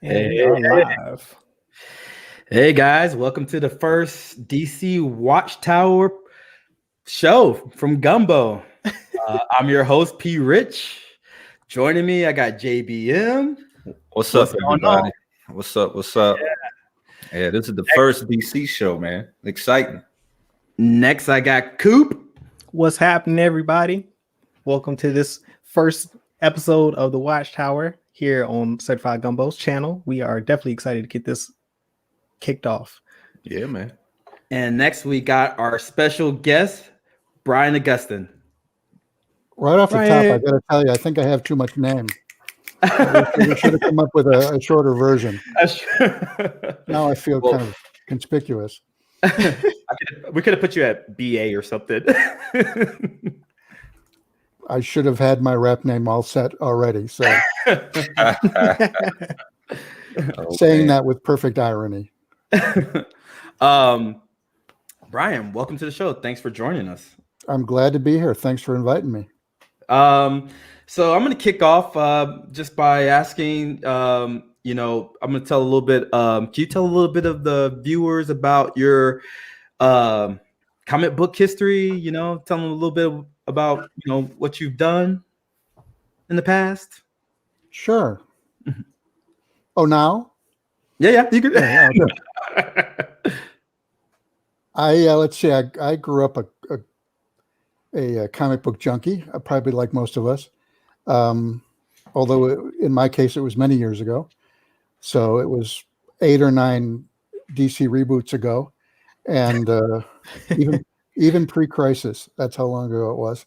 And we are live. Hey guys, welcome to the first DC Watchtower show from Gumbo. I'm your host, PRich. Joining me, I got JBM. What's up, going everybody? on? What's up? Yeah, this is the first DC show, man. Exciting. Next, I got Coop. What's happening, everybody? Welcome to this first episode of the Watchtower here on Certified Gumbo's channel. We are definitely excited to get this kicked off. Yeah, man. And next, we got our special guest, Brian Augustyn. Right off the top, I got to tell you, I think I have too much name. We should have come up with a shorter version. Now I feel kind of conspicuous. We could have put you at BA or something. I should have had my rap name all set already. So saying that with perfect irony. Brian, welcome to the show. Thanks for joining us. I'm glad to be here. Thanks for inviting me. So I'm going to kick off just by asking, I'm going to tell a little bit. Can you tell a little bit of the viewers about your comic book history? Tell them a little bit about, what you've done in the past. Sure. Oh, now? Yeah, you could. Yeah, okay. Let's see. I grew up a comic book junkie, probably like most of us. Although in my case, it was many years ago. So it was 8 or 9 DC reboots ago. And even pre-crisis, that's how long ago it was.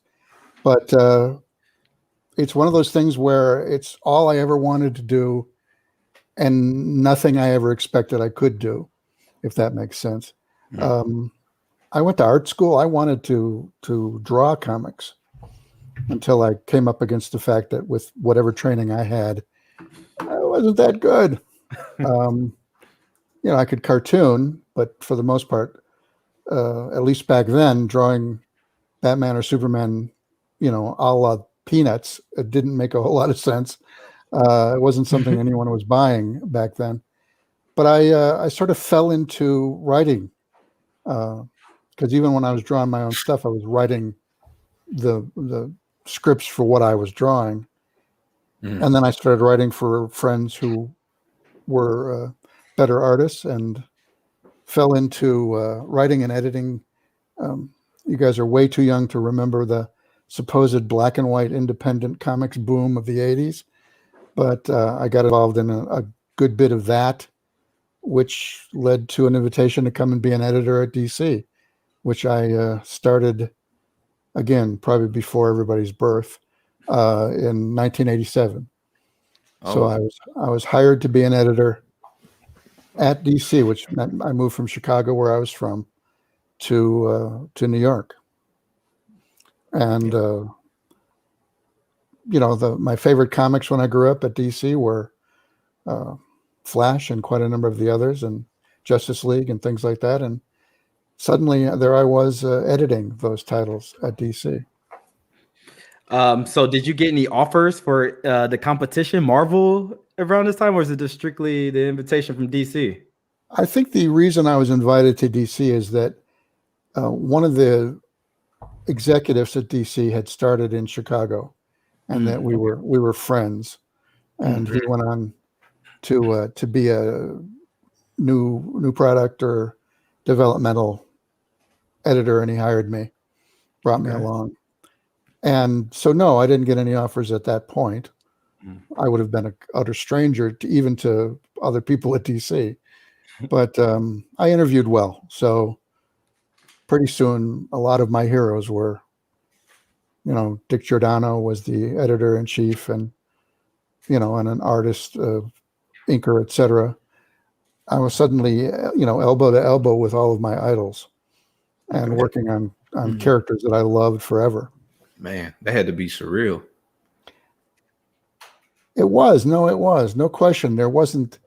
But it's one of those things where it's all I ever wanted to do and nothing I ever expected I could do, if that makes sense. Mm-hmm. I went to art school. I wanted to draw comics until I came up against the fact that with whatever training I had, I wasn't that good. I could cartoon, but for the most part, at least back then, drawing Batman or Superman, a la Peanuts, it didn't make a whole lot of sense. It wasn't something anyone was buying back then. But I sort of fell into writing. Because even when I was drawing my own stuff, I was writing the scripts for what I was drawing. Mm. And then I started writing for friends who were better artists and fell into writing and editing. You guys are way too young to remember the supposed black and white independent comics boom of the 80s. But I got involved in a good bit of that, which led to an invitation to come and be an editor at DC, which I started, again, probably before everybody's birth, in 1987. Oh. So I was hired to be an editor at DC, which meant I moved from Chicago, where I was from, to New York. And, my favorite comics when I grew up at DC were Flash and quite a number of the others, and Justice League and things like that. And suddenly there I was editing those titles at DC. So did you get any offers for the competition, Marvel, around this time, or is it just strictly the invitation from DC? I think the reason I was invited to DC is that one of the executives at DC had started in Chicago, and that we were friends, and he went on to be a new product or developmental editor, and he hired me, brought me along. And so, no, I didn't get any offers at that point. I would have been an utter stranger to other people at DC, but I interviewed well. So pretty soon, a lot of my heroes were, Dick Giordano was the editor-in-chief and, and an artist, inker, etc. I was suddenly, elbow to elbow with all of my idols and working on characters that I loved forever. Man, that had to be surreal. It was. No question. There wasn't.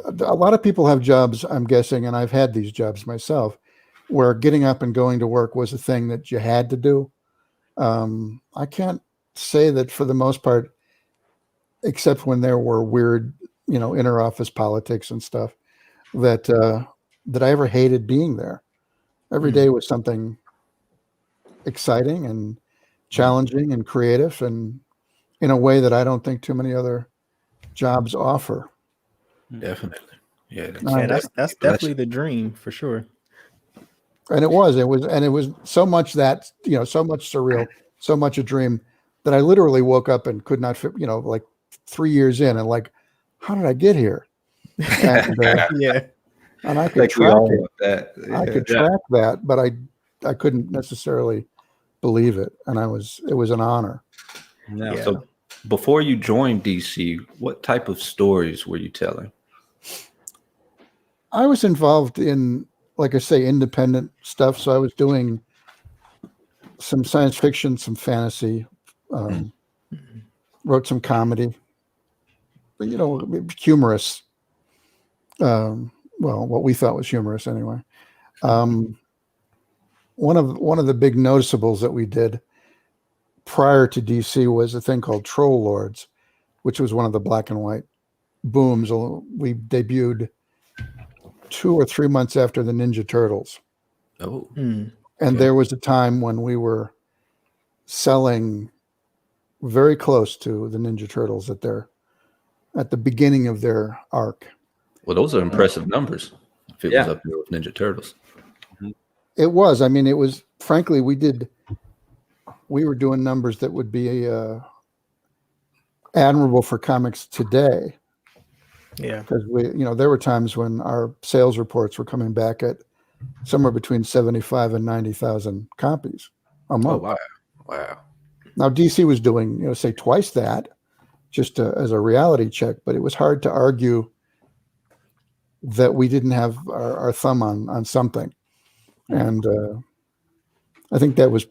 A lot of people have jobs, I'm guessing, and I've had these jobs myself, where getting up and going to work was a thing that you had to do. I can't say that for the most part, except when there were weird, inter-office politics and stuff, that I ever hated being there. Every day was something exciting and challenging and creative, and in a way that I don't think too many other jobs offer. Definitely. Yeah. That's definitely the dream for sure. And it was so much that, so much surreal, so much a dream that I literally woke up and could not fit, like 3 years in, and like, how did I get here? And, Yeah. and I could track it. That. Yeah. I could track that, but I couldn't necessarily believe it. And it was an honor. Yeah. So before you joined DC, what type of stories were you telling? I was involved in, like I say, independent stuff. So I was doing some science fiction, some fantasy, wrote some comedy, but, humorous. Well, what we thought was humorous anyway. One of the big noticeables that we did prior to DC was a thing called Troll Lords, which was one of the black and white booms. We debuted 2 or 3 months after the Ninja Turtles. Oh. And there was a time when we were selling very close to the Ninja Turtles at the beginning of their arc. Well, those are impressive numbers. If it was up there with Ninja Turtles. It was. I mean, it was, frankly, we were doing numbers that would be admirable for comics today. Yeah. Because there were times when our sales reports were coming back at somewhere between 75 and 90,000 copies a month. Oh, wow. Now DC was doing, say twice that, just as a reality check, but it was hard to argue that we didn't have our thumb on something. And I think that was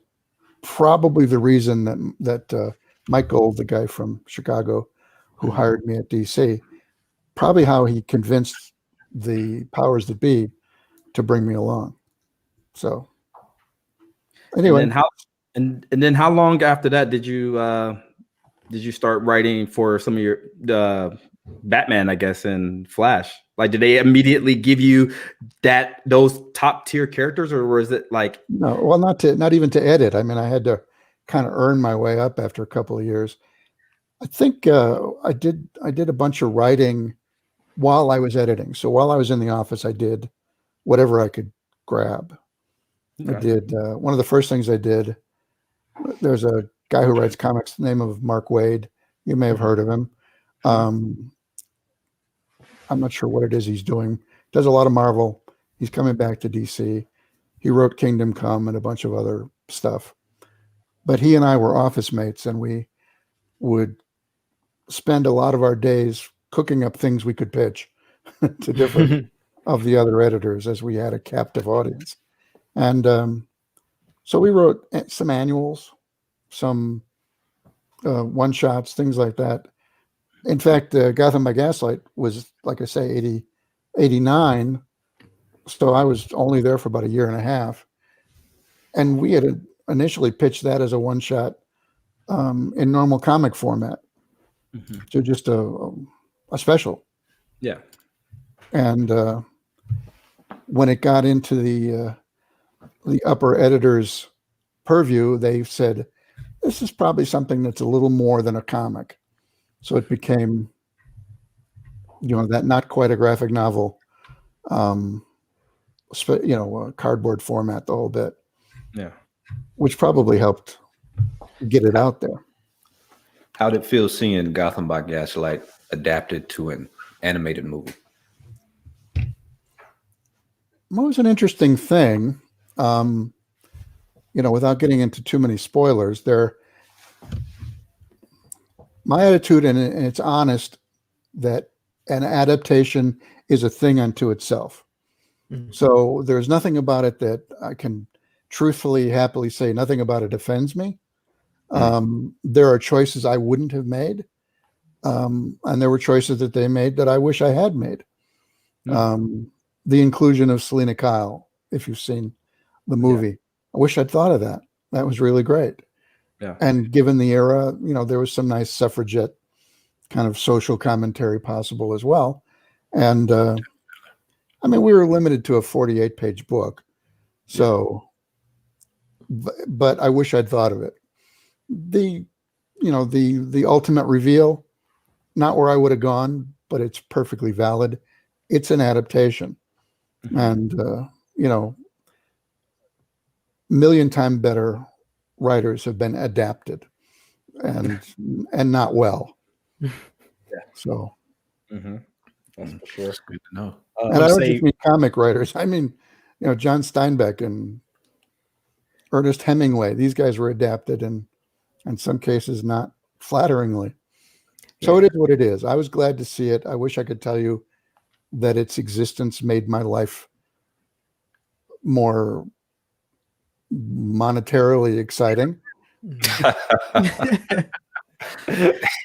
probably the reason that Mike Gold, the guy from Chicago who hired me at DC, probably how he convinced the powers that be to bring me along. So anyway. And then how long after that did you start writing for some of your Batman, I guess, and Flash? Like, did they immediately give you those top tier characters, or was it like? No, well, not even to edit. I mean, I had to kind of earn my way up after a couple of years. I think I did a bunch of writing while I was editing. So while I was in the office, I did whatever I could grab. Okay. I did one of the first things I did. There's a guy who writes comics, the name of Mark Waid. You may have heard of him. I'm not sure what it is he's doing. Does a lot of Marvel. He's coming back to DC. He wrote Kingdom Come and a bunch of other stuff. But he and I were office mates, and we would spend a lot of our days cooking up things we could pitch to different of the other editors, as we had a captive audience. And so we wrote some annuals, some one-shots, things like that. In fact, Gotham by Gaslight was, like I say, 89. So I was only there for about a year and a half. And we had initially pitched that as a one-shot in normal comic format. So just a special. Yeah. And when it got into the upper editor's purview, they said, this is probably something that's a little more than a comic. So it became, that not quite a graphic novel, cardboard format, the whole bit. Yeah. Which probably helped get it out there. How did it feel seeing Gotham by Gaslight adapted to an animated movie? Well, it was an interesting thing. Without getting into too many spoilers, my attitude, and it's honest, that an adaptation is a thing unto itself. Mm-hmm. So there's nothing about it that I can truthfully, happily say nothing about it offends me. Mm-hmm. There are choices I wouldn't have made. And there were choices that they made that I wish I had made. Mm-hmm. The inclusion of Selena Kyle, if you've seen the movie, I wish I'd thought of that. That was really great. Yeah. And given the era, there was some nice suffragette kind of social commentary possible as well. And I mean, we were limited to a 48-page book. So, but I wish I'd thought of it. The ultimate reveal, not where I would have gone, but it's perfectly valid. It's an adaptation. And, million times better writers have been adapted and not well. So, that's for sure. That's good to know. and I don't just mean comic writers. I mean, John Steinbeck and Ernest Hemingway. These guys were adapted, and in some cases not flatteringly. So it is what it is. I was glad to see it. I wish I could tell you that its existence made my life more monetarily exciting.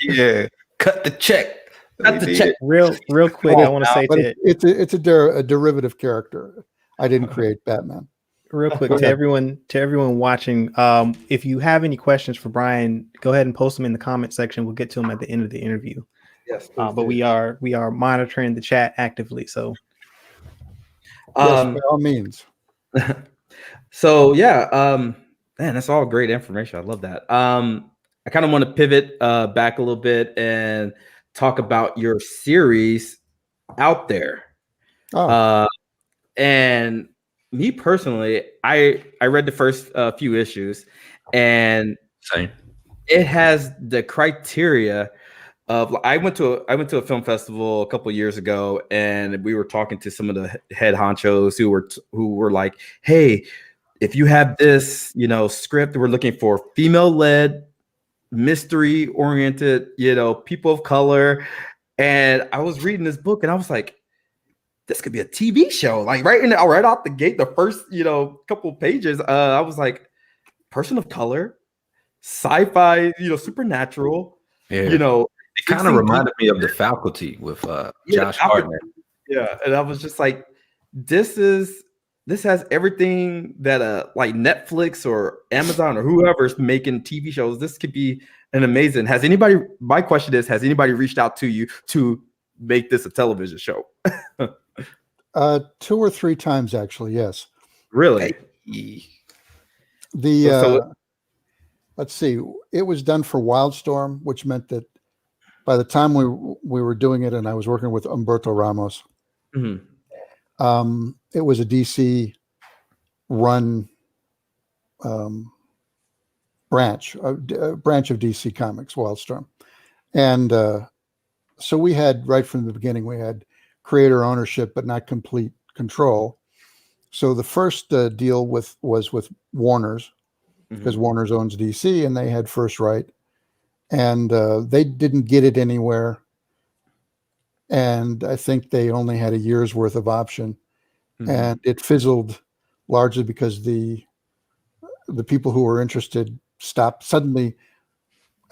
Yeah, cut the check. Cut the check. Real quick, I want to say But to it's a derivative character. I didn't create Batman. real quick to everyone watching. If you have any questions for Brian, go ahead and post them in the comment section. We'll get to them at the end of the interview. Yes, But we are monitoring the chat actively. So, Yes, by all means. So man, that's all great information. I love that. I kind of want to pivot back a little bit and talk about your series Out There. And me personally, I read the first few issues, and Same. it has the criteria of. I went to a film festival a couple of years ago, and we were talking to some of the head honchos who were like, "Hey, if you have this, script, we're looking for female-led, mystery-oriented, people of color." And I was reading this book, and I was like, this could be a TV show. Like right out the gate, the first, couple pages, I was like, person of color, sci-fi, supernatural, Yeah. It kind of reminded me of The Faculty with Josh Hartnett. Yeah, and I was just like, this has everything that like Netflix or Amazon or whoever's making TV shows. This could be an amazing. My question is, has anybody reached out to you to make this a television show? 2 or 3 times, actually. Yes. Really? Let's see. It was done for Wildstorm, which meant that by the time we were doing it, and I was working with Humberto Ramos, it was a DC run branch of DC Comics, Wildstorm, and so we had right from the beginning we had creator ownership, but not complete control. So the first deal was with Warner's, because Warner's owns DC, and they had first right, and they didn't get it anywhere. And I think they only had a year's worth of option, and it fizzled largely because the people who were interested stopped suddenly.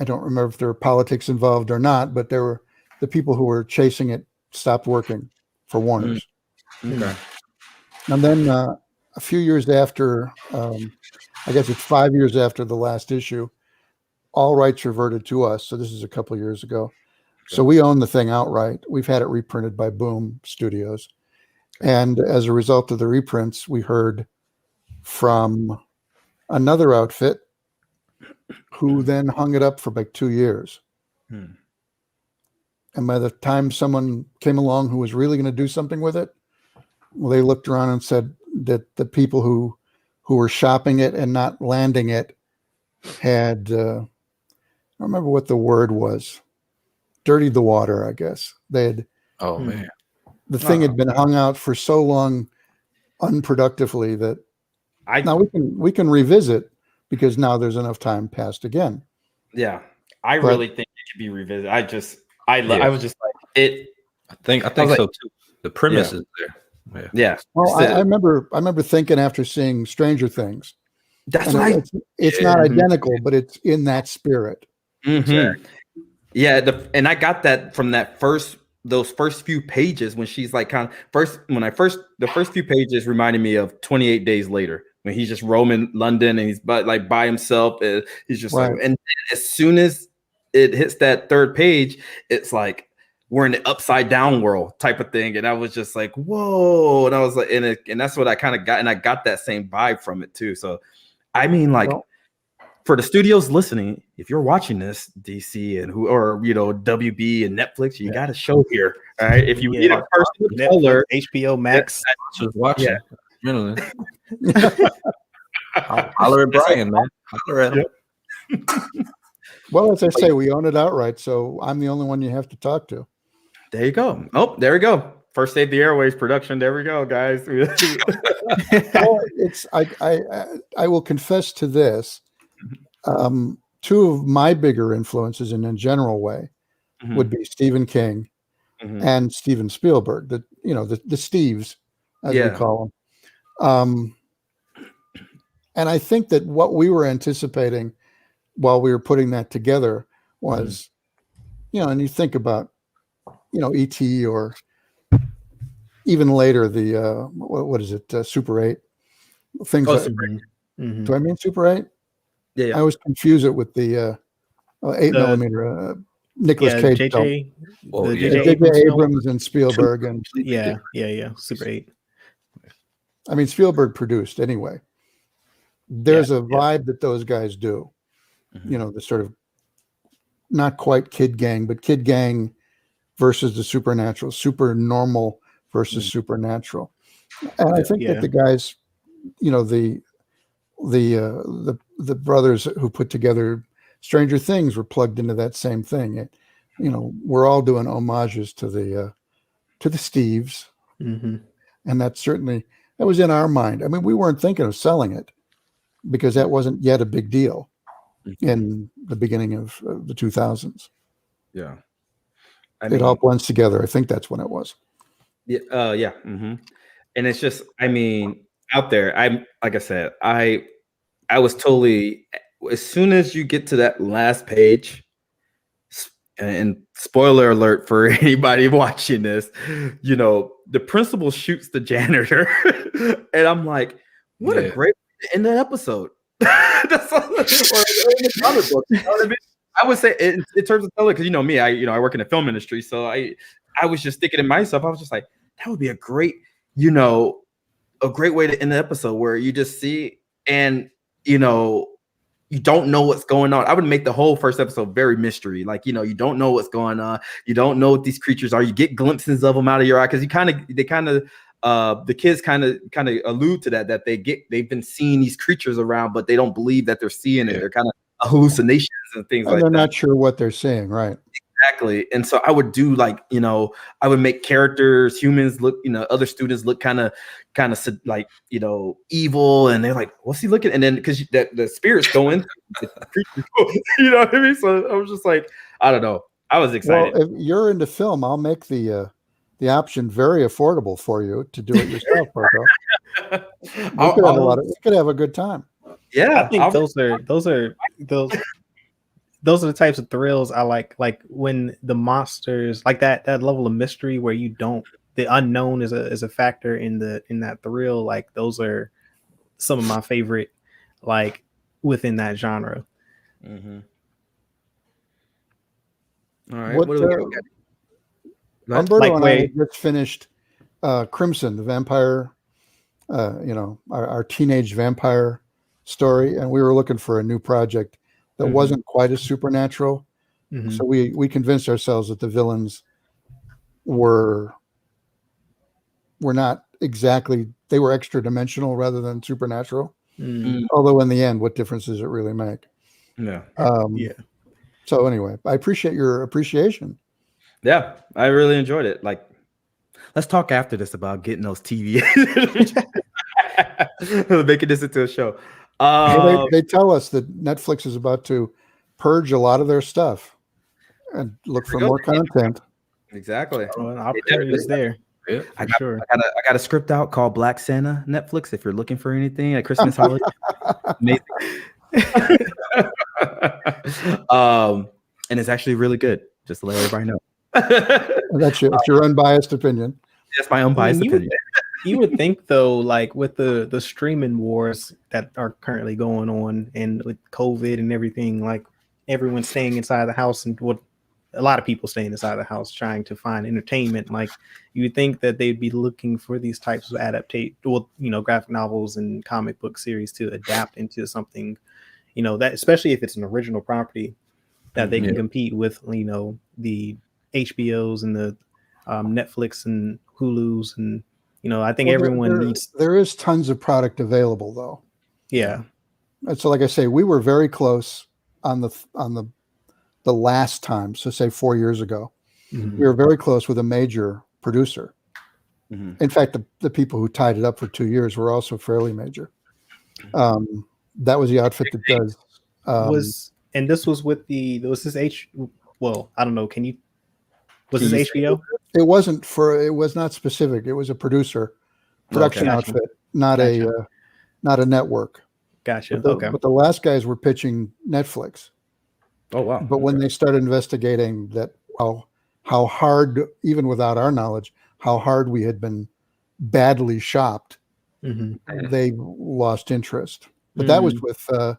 I don't remember if there were politics involved or not, but there were the people who were chasing it stopped working for Warner's. Okay. And then a few years after, I guess it's 5 years after the last issue, all rights reverted to us. So this is a couple of years ago. So we own the thing outright. We've had it reprinted by Boom Studios. And as a result of the reprints, we heard from another outfit who then hung it up for like 2 years. And by the time someone came along who was really going to do something with it, well, they looked around and said that the people who were shopping it and not landing it had, I don't remember what the word was, dirtied the water, I guess. They had. Oh, man. The thing had been hung out for so long unproductively that now we can revisit, because now there's enough time passed again. Yeah. I really think it could be revisited. I was just like it. I think so too. The premise is there. Yeah. Well, I remember thinking after seeing Stranger Things. That's right. It's not identical, but it's in that spirit. Exactly. Yeah, and I got that from those first few pages when she's like the first few pages reminded me of 28 Days Later, when he's just roaming London and he's by himself. He's just like, and as soon as it hits that third page, it's like we're in the upside down world type of thing. And I was just like, whoa. And I was like, and that's what I kind of got. And I got that same vibe from it too. So, I mean, like, for the studios listening, if you're watching this, DC and WB and Netflix, you got a show here. All right. If you need a person of color, HBO Max, just watching. Holler at Brian, man. Holler at him. Well, as I say, we own it outright, so I'm the only one you have to talk to. There you go. Oh, there we go. First Save the Airways production. There we go, guys. Well, I will confess to this. Two of my bigger influences in a general way would be Stephen King and Steven Spielberg, the Steves, as we call them. And I think that what we were anticipating while we were putting that together was, and you think about, E.T. or even later the what is it, Super 8 things. Do I mean Super 8? Yeah. I always confuse it with the 8mm Nicolas Cage. J.J. Abrams and Spielberg and Super 8. I mean, Spielberg produced anyway. There's a vibe that those guys do, the sort of not quite kid gang, but kid gang versus the supernatural, super normal versus supernatural. And I think that the guys, the brothers who put together Stranger Things were plugged into that same thing. We're all doing homages to the Steves, and that was in our mind. I mean, we weren't thinking of selling it because that wasn't yet a big deal in the beginning of the 2000s. Yeah, it all blends together. I think that's when it was. Yeah, and it's just, I mean, out there, like I said, I was totally, as soon as you get to that last page, and spoiler alert for anybody watching this, the principal shoots the janitor, and I'm like, what a great end of the episode. That's all, or in the comic book, you know what I mean? I would say in terms of color, because me, I work in the film industry, so I was just thinking to myself, I was just like, that would be a great way to end the episode where you just see and you don't know what's going on. I would make the whole first episode very mystery. Like, you don't know what's going on. You don't know what these creatures are. You get glimpses of them out of your eye because the kids kind of allude to that they've been seeing these creatures around, but they don't believe that they're seeing it. They're kind of hallucinations and things like that. They're not sure what they're seeing, right? Exactly. And so I would do I would make characters, humans look, other students look kind of like, evil. And they're like, what's he looking? And then because the spirits go into the creatures, you know what I mean? So I was just like, I don't know. I was excited. Well, if you're into film, I'll make the option very affordable for you to do it yourself, Marco. We could have a good time. Yeah. I think those are the types of thrills I like when the monsters, like that level of mystery where the unknown is a factor in that thrill. Like those are some of my favorite, like within that genre. Mm-hmm. All right. What do we got? Umberto and I just finished Crimson, the vampire, our teenage vampire story, and we were looking for a new project that wasn't quite as supernatural. So we convinced ourselves that the villains were not exactly, they were extra dimensional rather than supernatural. Although in the end, what difference does it really make? Yeah. So anyway, I appreciate your appreciation. Yeah, I really enjoyed it. Like, let's talk after this about getting those TV, making this into a show. They tell us that Netflix is about to purge a lot of their stuff and look for more content. Exactly. Well, opportunity is there. Yeah, I got a script out called Black Santa Netflix. If you're looking for anything at Christmas holiday, amazing. And it's actually really good. Just to let everybody know. That's your unbiased opinion. That's my unbiased opinion. You would think though, like with the streaming wars that are currently going on, and with COVID and everything, like everyone staying inside the house and what a lot of people staying inside the house trying to find entertainment. Like you would think that they'd be looking for these types of graphic novels and comic book series to adapt into something, that especially if it's an original property that they can compete with, the HBOs and the Netflix and Hulu's, and I think everyone needs. There is tons of product available though. Yeah. And so, like I say, we were very close on the last time. So, say 4 years ago, we were very close with a major producer. In fact, the people who tied it up for 2 years were also fairly major. That was the outfit that does. This was with well, I don't know. Was this HBO? It was not specific. It was a production outfit, not a network. Gotcha. But the last guys were pitching Netflix. Oh wow! But when they started investigating that, how hard, even without our knowledge, how hard we had been badly shopped, they lost interest. But that was with, I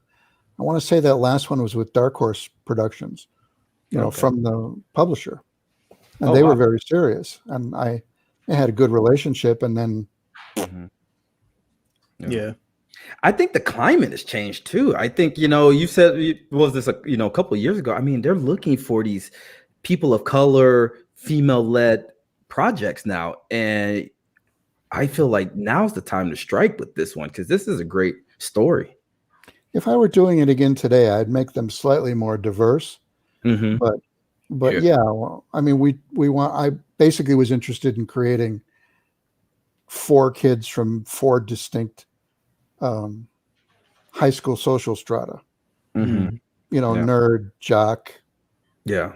want to say that last one was with Dark Horse Productions, from the publisher, and they were very serious. And I had a good relationship, and then, yeah. I think the climate has changed too. I think, you said, was this a couple of years ago? I mean, they're looking for these people of color, female-led projects now. And I feel like now's the time to strike with this one, because this is a great story. If I were doing it again today, I'd make them slightly more diverse. But yeah, well, I mean, I basically was interested in creating 4 kids from 4 distinct high school social strata. Nerd, jock, the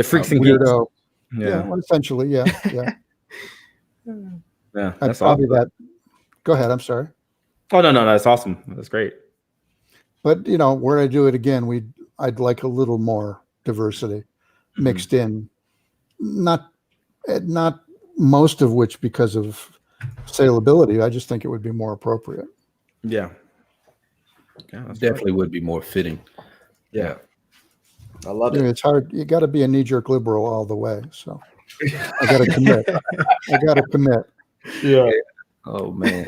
freaks and weirdo. Geeks. Well, essentially, yeah. That's probably awesome. that. Go ahead. I'm sorry. Oh no, that's awesome. That's great. But where I do it again, I'd like a little more diversity mixed in, not most of which because of saleability. I just think it would be more appropriate. Yeah, definitely would be more fitting. Yeah, I love it. It's hard. You got to be a knee-jerk liberal all the way. So I got to commit. Yeah. Oh man.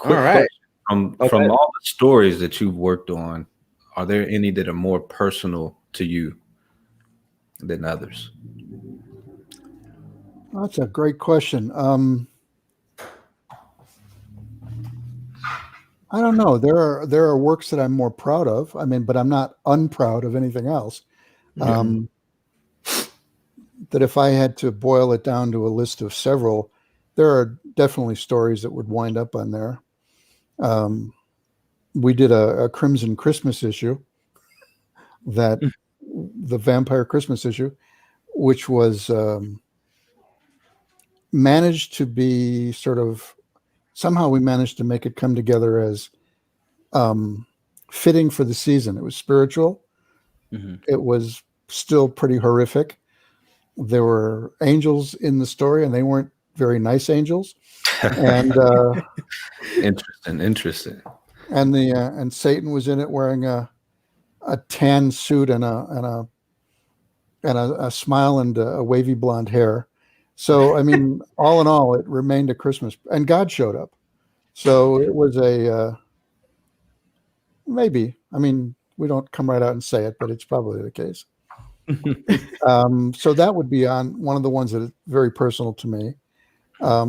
All right. From all the stories that you've worked on, are there any that are more personal to you than others? That's a great question. I don't know. There are works that I'm more proud of. I mean, but I'm not unproud of anything else. That if I had to boil it down to a list of several, there are definitely stories that would wind up on there. We did a Crimson Christmas issue, the Vampire Christmas issue, which was managed to be somehow we managed to make it come together as fitting for the season. It was spiritual. It was still pretty horrific. There were angels in the story, and they weren't very nice angels. And interesting. And Satan was in it wearing a tan suit and a smile and a wavy blonde hair. So, I mean, all in all, it remained a Christmas, and God showed up. So it was maybe, I mean, we don't come right out and say it, but it's probably the case. So that would be on one of the ones that is very personal to me. I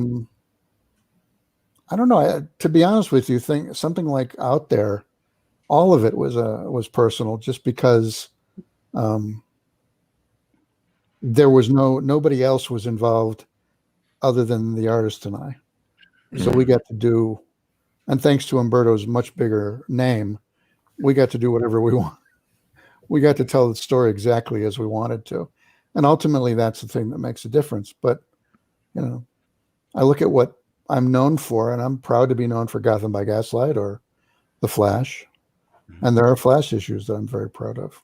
don't know. To be honest with you, something like Out There, all of it was personal, just because there was nobody else was involved other than the artist and I. So we got to do, and thanks to Umberto's much bigger name, we got to do whatever we want. We got to tell the story exactly as we wanted to. And ultimately that's the thing that makes a difference. But, I look at what I'm known for, and I'm proud to be known for Gotham by Gaslight or The Flash. And there are Flash issues that I'm very proud of.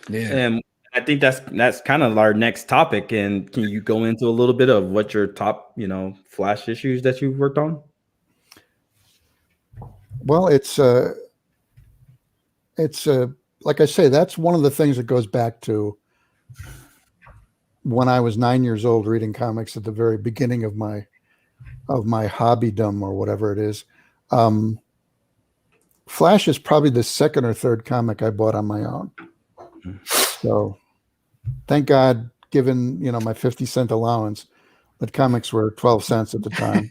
Yeah. And I think that's kind of our next topic. And can you go into a little bit of what your top, Flash issues that you've worked on? Well, it's it's like I say, that's one of the things that goes back to when I was 9 years old reading comics at the very beginning of my hobbydom or whatever it is. Flash is probably the second or third comic I bought on my own. So thank God, given my 50-cent allowance, that comics were 12 cents at the time.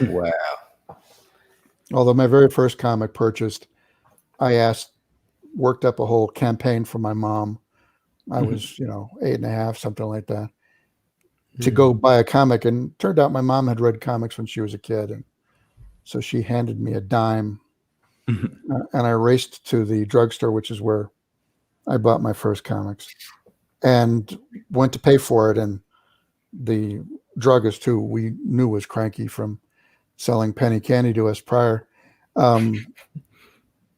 Wow. Although my very first comic purchased, I worked up a whole campaign for my mom. I was, 8.5, something like that, to go buy a comic. And it turned out my mom had read comics when she was a kid. And so she handed me a dime. And I raced to the drugstore, which is where I bought my first comics, and went to pay for it. And the druggist, who we knew was cranky from selling penny candy to us prior,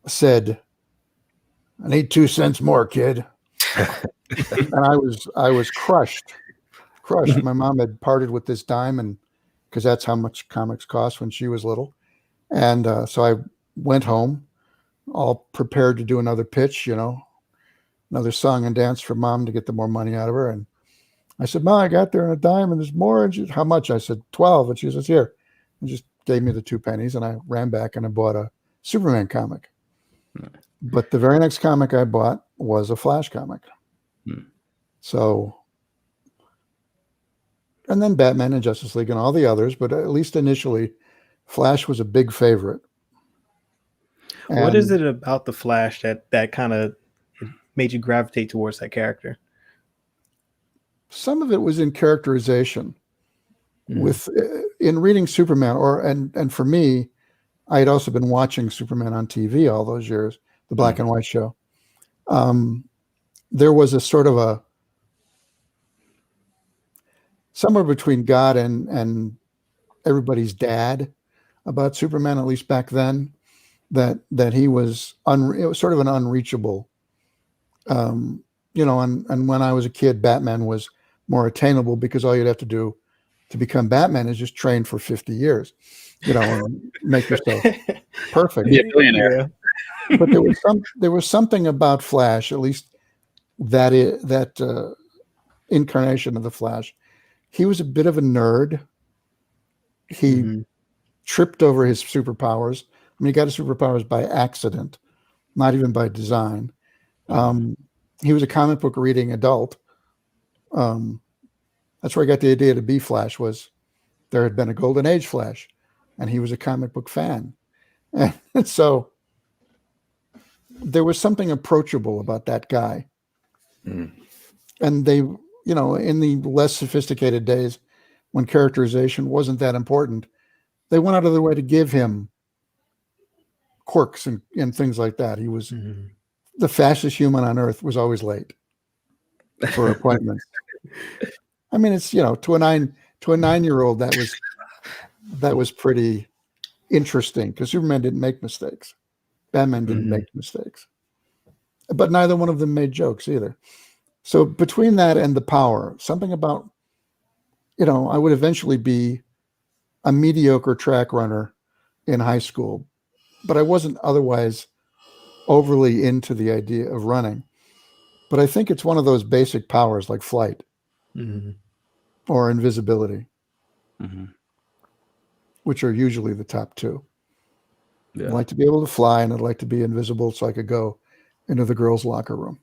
said, "I need 2 cents more, kid." And I was crushed. My mom had parted with this dime, and because that's how much comics cost when she was little. And so I went home, all prepared to do another pitch, another song and dance for mom to get the more money out of her. And I said, "Mom, I got there in a dime, and there's more." And she said, "How much?" I said, 12. And she says, "Here," and just gave me the 2 pennies. And I ran back and I bought a Superman comic. But the very next comic I bought was a Flash comic. So, and then Batman and Justice League and all the others, but at least initially, Flash was a big favorite. What is it about the Flash that kind of made you gravitate towards that character? Some of it was in characterization. In reading Superman, and for me, I had also been watching Superman on TV all those years, the black and white show. There was a sort of somewhere between God and everybody's dad about Superman, at least back then, that he was it was sort of an unreachable, and when I was a kid, Batman was more attainable because all you'd have to do to become Batman is just train for 50 years, and make yourself perfect. Be a billionaire. Yeah. But there was something about Flash, at least that incarnation of the Flash. He was a bit of a nerd. He tripped over his superpowers. I mean, he got his superpowers by accident, not even by design. He was a comic book reading adult. That's where I got the idea to be Flash. Was there had been a golden age Flash, and he was a comic book fan. And so there was something approachable about that guy. And they, in the less sophisticated days when characterization wasn't that important, they went out of their way to give him quirks and things like that. He was the fastest human on earth, was always late for appointments. I mean, it's, to a 9-year-old, that was pretty interesting, because Superman didn't make mistakes. Batman didn't make mistakes, but neither one of them made jokes either. So between that and the power, something about, I would eventually be a mediocre track runner in high school, but I wasn't otherwise overly into the idea of running. But I think it's one of those basic powers like flight or invisibility, which are usually the top two. Yeah. I'd like to be able to fly, and I'd like to be invisible so I could go into the girls' locker room.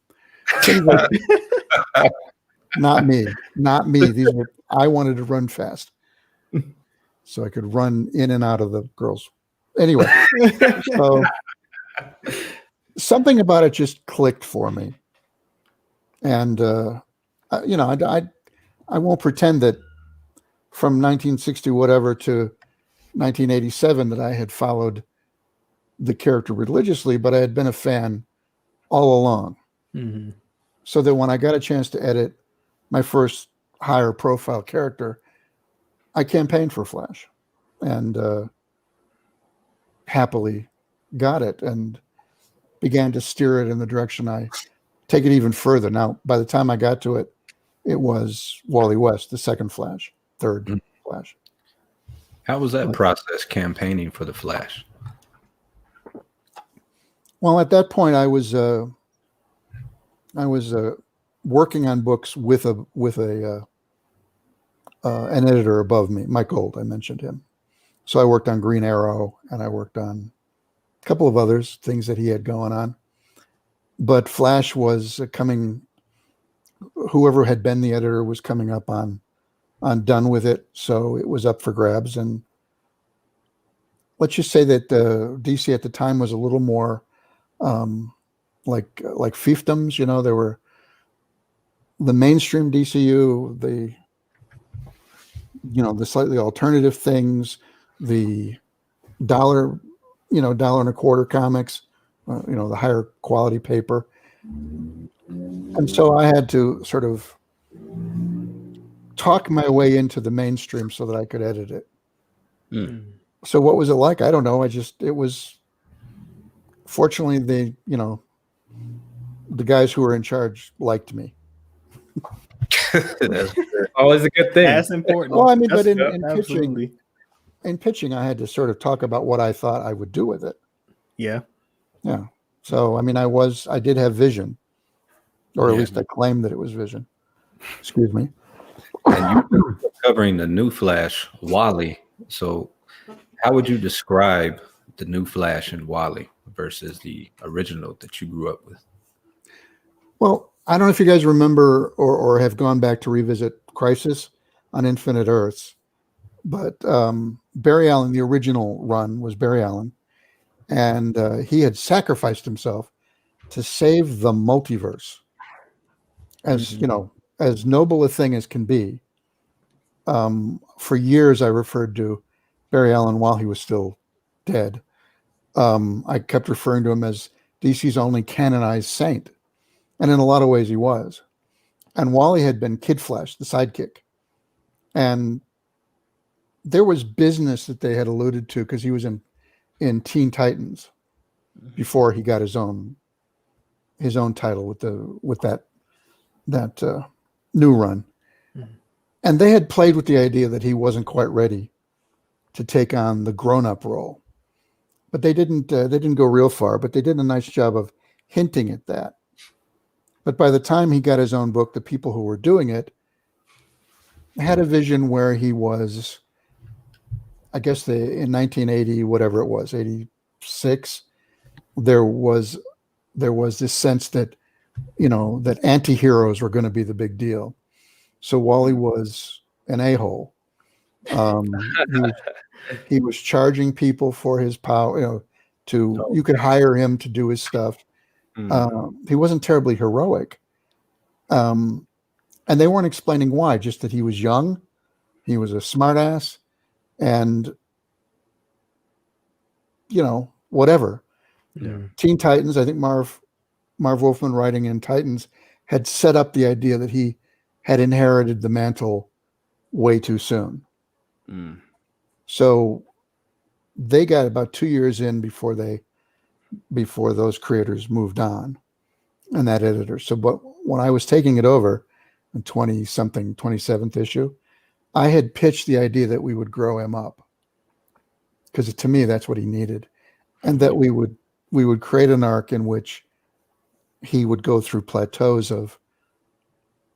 Not me. I wanted to run fast so I could run in and out of the girls. Anyway, so something about it just clicked for me. And, I won't pretend that from 1960 whatever to 1987 that I had followed the character religiously, but I had been a fan all along. So that when I got a chance to edit my first higher profile character, I campaigned for Flash and happily got it and began to steer it in the direction I take it even further. Now, by the time I got to it, it was Wally West, the second Flash, third Flash. How was that process, campaigning for the Flash? Well, at that point, I was working on books with an editor above me, Mike Gold. I mentioned him. So I worked on Green Arrow, and I worked on a couple of others, things that he had going on. But Flash was coming. Whoever had been the editor was coming up on done with it, so it was up for grabs. And let's just say that DC at the time was a little more like fiefdoms. There were the mainstream DCU, the slightly alternative things, the dollar and a quarter comics, the higher quality paper. And so I had to sort of talk my way into the mainstream so that I could edit it. So what was it like? I don't know. It was, fortunately, the guys who were in charge liked me. That's always a good thing. That's important. Well, I mean, That's, but in absolutely. pitching, I had to sort of talk about what I thought I would do with it. Yeah. Yeah. So, I mean, I did have vision, or at least I claimed that it was vision. Excuse me. And you were covering the new Flash, Wally. So how would you describe the new Flash and Wally versus the original that you grew up with? Well, I don't know if you guys remember or have gone back to revisit Crisis on Infinite Earths, but Barry Allen, the original run was Barry Allen, and he had sacrificed himself to save the multiverse. As as noble a thing as can be. For years, I referred to Barry Allen while he was still dead. I kept referring to him as DC's only canonized saint. And in a lot of ways, he was. And Wally had been Kid Flash, the sidekick. And there was business that they had alluded to because he was in Teen Titans before he got his own title with that new run. And they had played with the idea that he wasn't quite ready to take on the grown-up role. But they didn't go real far, but they did a nice job of hinting at that. But by the time he got his own book, the people who were doing it had a vision where he was, I guess in 1980, whatever it was, 86, there was this sense that, that anti-heroes were going to be the big deal. So Wally was an a-hole. He was charging people for his power, you could hire him to do his stuff. He wasn't terribly heroic. And they weren't explaining why, just that he was young, he was a smartass, and whatever. Yeah. Teen Titans, I think Marv Wolfman, writing in Titans, had set up the idea that he had inherited the mantle way too soon. So they got about 2 years in before those creators moved on, and that editor. So, but when I was taking it over in 27th issue, I had pitched the idea that we would grow him up, because to me that's what he needed, and that we would create an arc in which he would go through plateaus of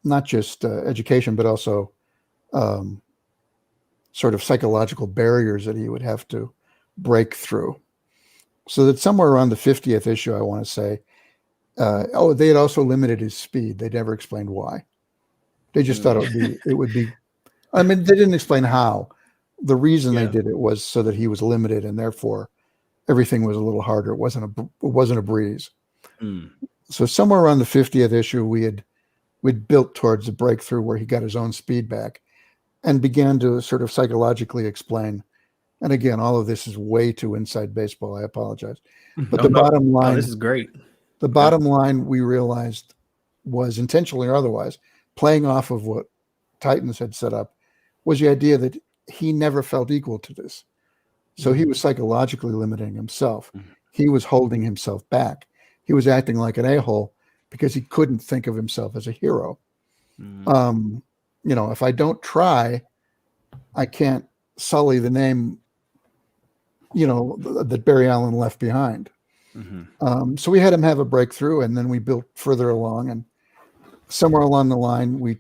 not just education, but also sort of psychological barriers that he would have to break through. So that somewhere around the 50th issue, I want to say, they had also limited his speed. They never explained why. They just thought it would be. I mean, they didn't explain how. The reason they did it was so that he was limited, and therefore everything was a little harder. It wasn't a breeze. So somewhere around the 50th issue, we'd built towards a breakthrough where he got his own speed back, and began to sort of psychologically explain. And again, all of this is way too inside baseball. I apologize. But bottom line, this is great. The bottom line we realized was, intentionally or otherwise, playing off of what Titans had set up, was the idea that he never felt equal to this. So he was psychologically limiting himself. He was holding himself back. He was acting like an a-hole because he couldn't think of himself as a hero. If I don't try, I can't sully the name, that Barry Allen left behind. So we had him have a breakthrough, and then we built further along. And somewhere along the line,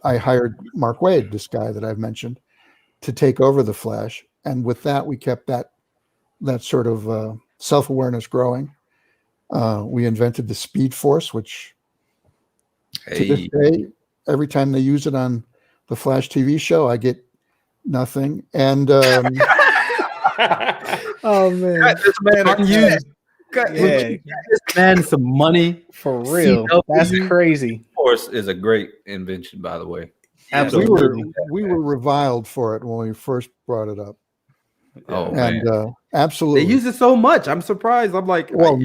I hired Mark Waid, this guy that I've mentioned, to take over the Flash. And with that, we kept that sort of self-awareness growing. We invented the Speed Force, which to this day, every time they use it on the Flash TV show, I get nothing. And oh man, this man this man some money for real. That's crazy. Force is a great invention, by the way. Absolutely. We were reviled for it when we first brought it up. Oh, and man. Absolutely, they use it so much. I'm surprised. I'm like, well,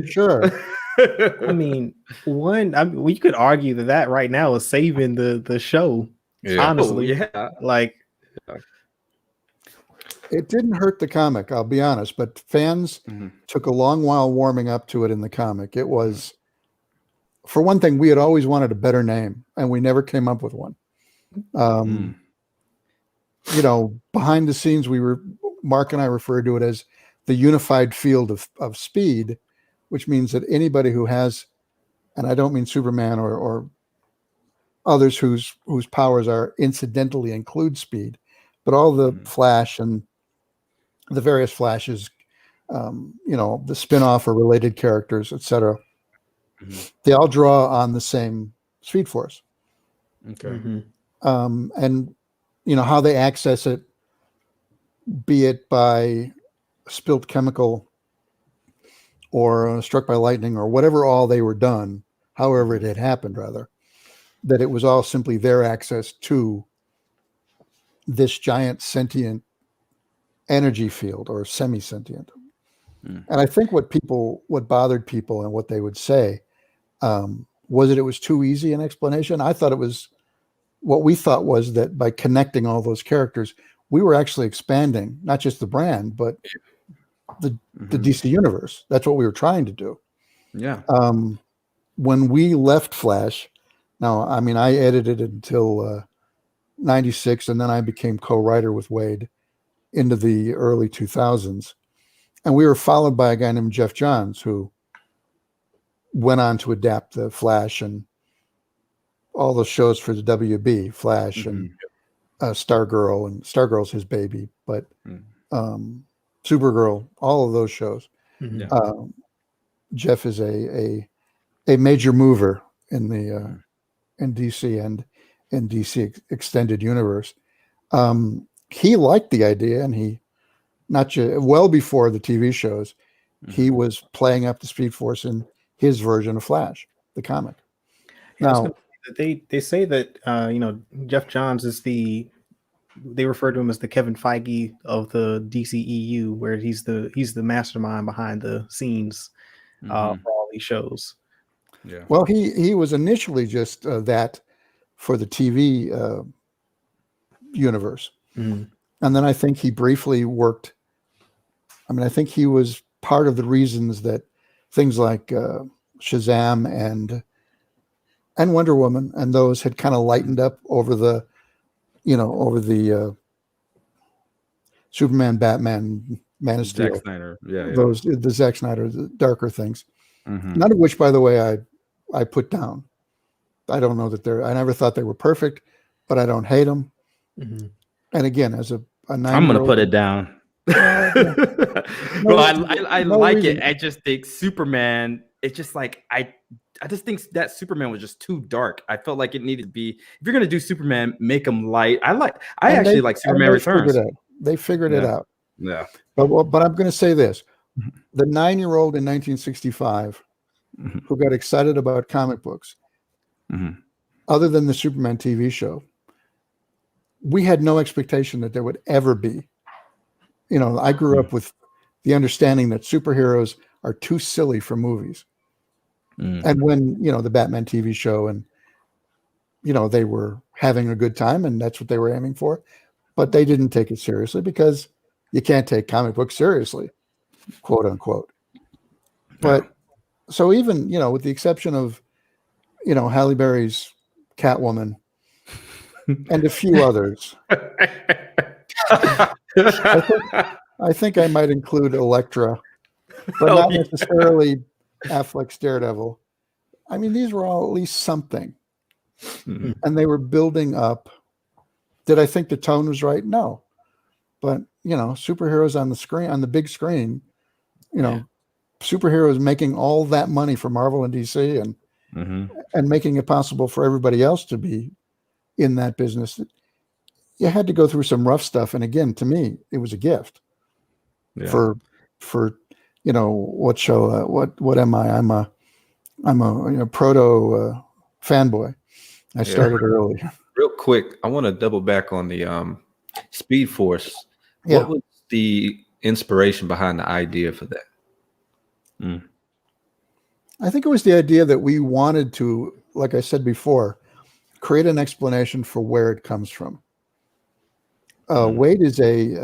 sure. I mean, we could argue that right now is saving the show. Yeah. Honestly, like it didn't hurt the comic. I'll be honest, but fans took a long while warming up to it in the comic. It was, for one thing, we had always wanted a better name, and we never came up with one. You know, behind the scenes, Mark and I referred to it as the unified field of speed, which means that anybody who has, and I don't mean Superman or others whose powers are incidentally include speed, but all the Flash and the various Flashes, you know, the spin-off or related characters, etc. They all draw on the same Speed Force. Okay. And you know how they access it, be it by spilt chemical or struck by lightning or whatever all they were done, however it had happened, rather, that it was all simply their access to this giant sentient energy field or semi-sentient. And I think what bothered people and what they would say was that it was too easy an explanation. I thought what we thought was that by connecting all those characters, we were actually expanding not just the brand, but the DC universe. That's what we were trying to do. Yeah. When we left Flash, now, I mean, I edited until 96, and then I became co-writer with Waid into the early 2000s. And we were followed by a guy named Jeff Johns, who went on to adapt the Flash and all the shows for the WB, Flash and Stargirl, and Stargirl's his baby, but Supergirl, all of those shows. Jeff is a major mover in the in DC and in DC extended universe. He liked the idea, and he well before the TV shows, he was playing up the Speed Force in his version of Flash, the comic. Now they say that you know, Jeff Johns is they refer to him as the Kevin Feige of the DCEU, where he's the mastermind behind the scenes for all these shows. Yeah. Well, he was initially just that for the TV universe, and then I think he briefly worked. I mean, I think he was part of the reasons that things like Shazam and Wonder Woman and those had kind of lightened up over the Superman, Batman, Man of Steel. Zack Snyder. Yeah. The Zack Snyder, the darker things. None of which, by the way, I put down. I don't know that I never thought they were perfect, but I don't hate them. And again, as a 9-year-old, I'm going to put it down. Well, I like reason. It. I just think Superman, it's just like, I just think that Superman was just too dark. I felt like it needed to be, if you're going to do Superman, make him light. I actually like Superman Returns. They figured it out. Yeah. But I'm going to say this. The 9-year-old in 1965 who got excited about comic books, other than the Superman TV show, we had no expectation that there would ever be. You know, I grew up with the understanding that superheroes are too silly for movies. And when, you know, the Batman TV show and, you know, they were having a good time and that's what they were aiming for, but they didn't take it seriously because you can't take comic books seriously, quote unquote. But so even, you know, with the exception of, you know, Halle Berry's Catwoman and a few others, I think I might include Elektra but Oh, not yeah. necessarily Affleck's Daredevil. I mean, these were all at least something. Mhm. And they were building up. Did I think the tone was right? No. But, superheroes on the screen, on the big screen, superheroes making all that money for Marvel and DC and making it possible for everybody else to be in that business. You had to go through some rough stuff. And again, to me, it was a gift for what show, what am I? I'm a proto fanboy. I started early. Real quick, I want to double back on the Speed Force. Yeah. What was the inspiration behind the idea for that? I think it was the idea that we wanted to, like I said before, create an explanation for where it comes from. Wade is he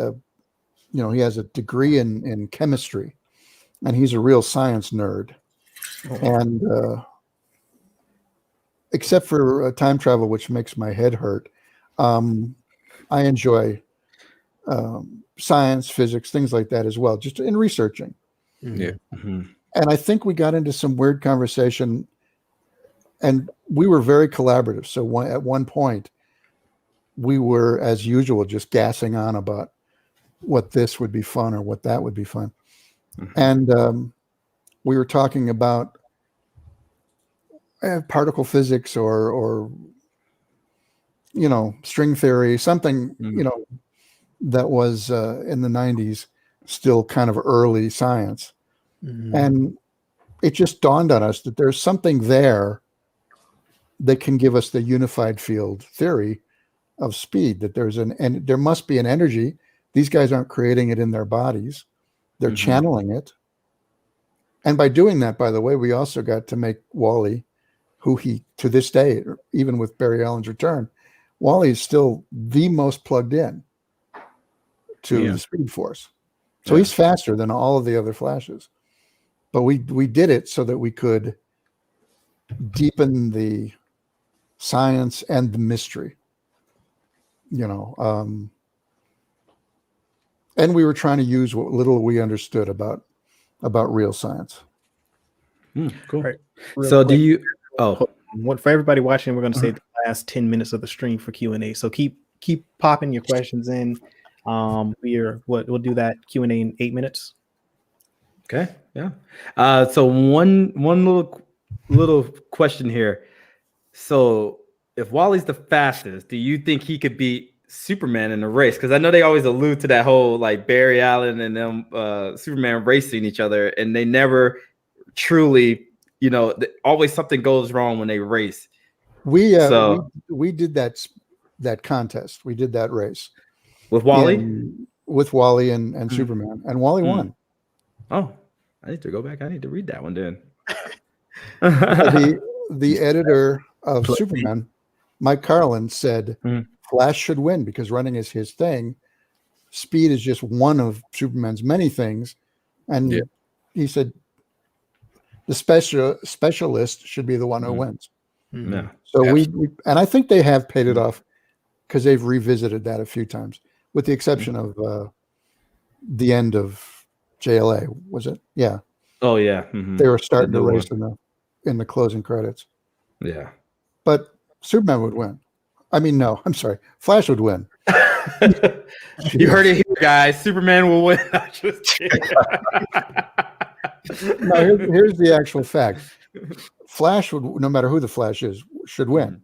has a degree in chemistry, and he's a real science nerd. And except for time travel, which makes my head hurt, I enjoy science, physics, things like that as well, just in researching. Yeah. And I think we got into some weird conversation, and we were very collaborative. So at one point, we were, as usual, just gassing on about what this would be fun or what that would be fun. And we were talking about particle physics or string theory, something, that was in the 90s, still kind of early science. And it just dawned on us that there's something there that can give us the unified field theory of speed, that there must be an energy. These guys aren't creating it in their bodies. They're channeling it. And by doing that, by the way, we also got to make Wally, who to this day, even with Barry Allen's return, Wally is still the most plugged in to the Speed Force. So he's faster than all of the other Flashes. But we did it so that we could deepen the science and the mystery, and we were trying to use what little we understood about real science. Cool. Right. So do you? For everybody watching, we're going to save the last 10 minutes of the stream for Q&A. So keep popping your questions in. We'll do that Q&A in 8 minutes. Okay. Yeah. So one little question here. So if Wally's the fastest, do you think he could beat Superman in a race? Because I know they always allude to that whole like Barry Allen and them Superman racing each other, and they never truly, always something goes wrong when they race. We did that contest. We did that race with Wally, and Superman, and Wally won. Oh, I need to go back. I need to read that one then. The editor of Superman, Mike Carlin, said Flash should win because running is his thing. Speed is just one of Superman's many things. And he said the specialist should be the one who wins. Yeah. So we and I think they have paid it off because they've revisited that a few times, with the exception of the end of JLA, was it? Yeah. Oh yeah. They were starting to race in the closing credits. Yeah. But Superman would win. I mean, no, I'm sorry. Flash would win. You heard it here, guys. Superman will win. No, here's the actual fact. Flash would, no matter who the Flash is, should win.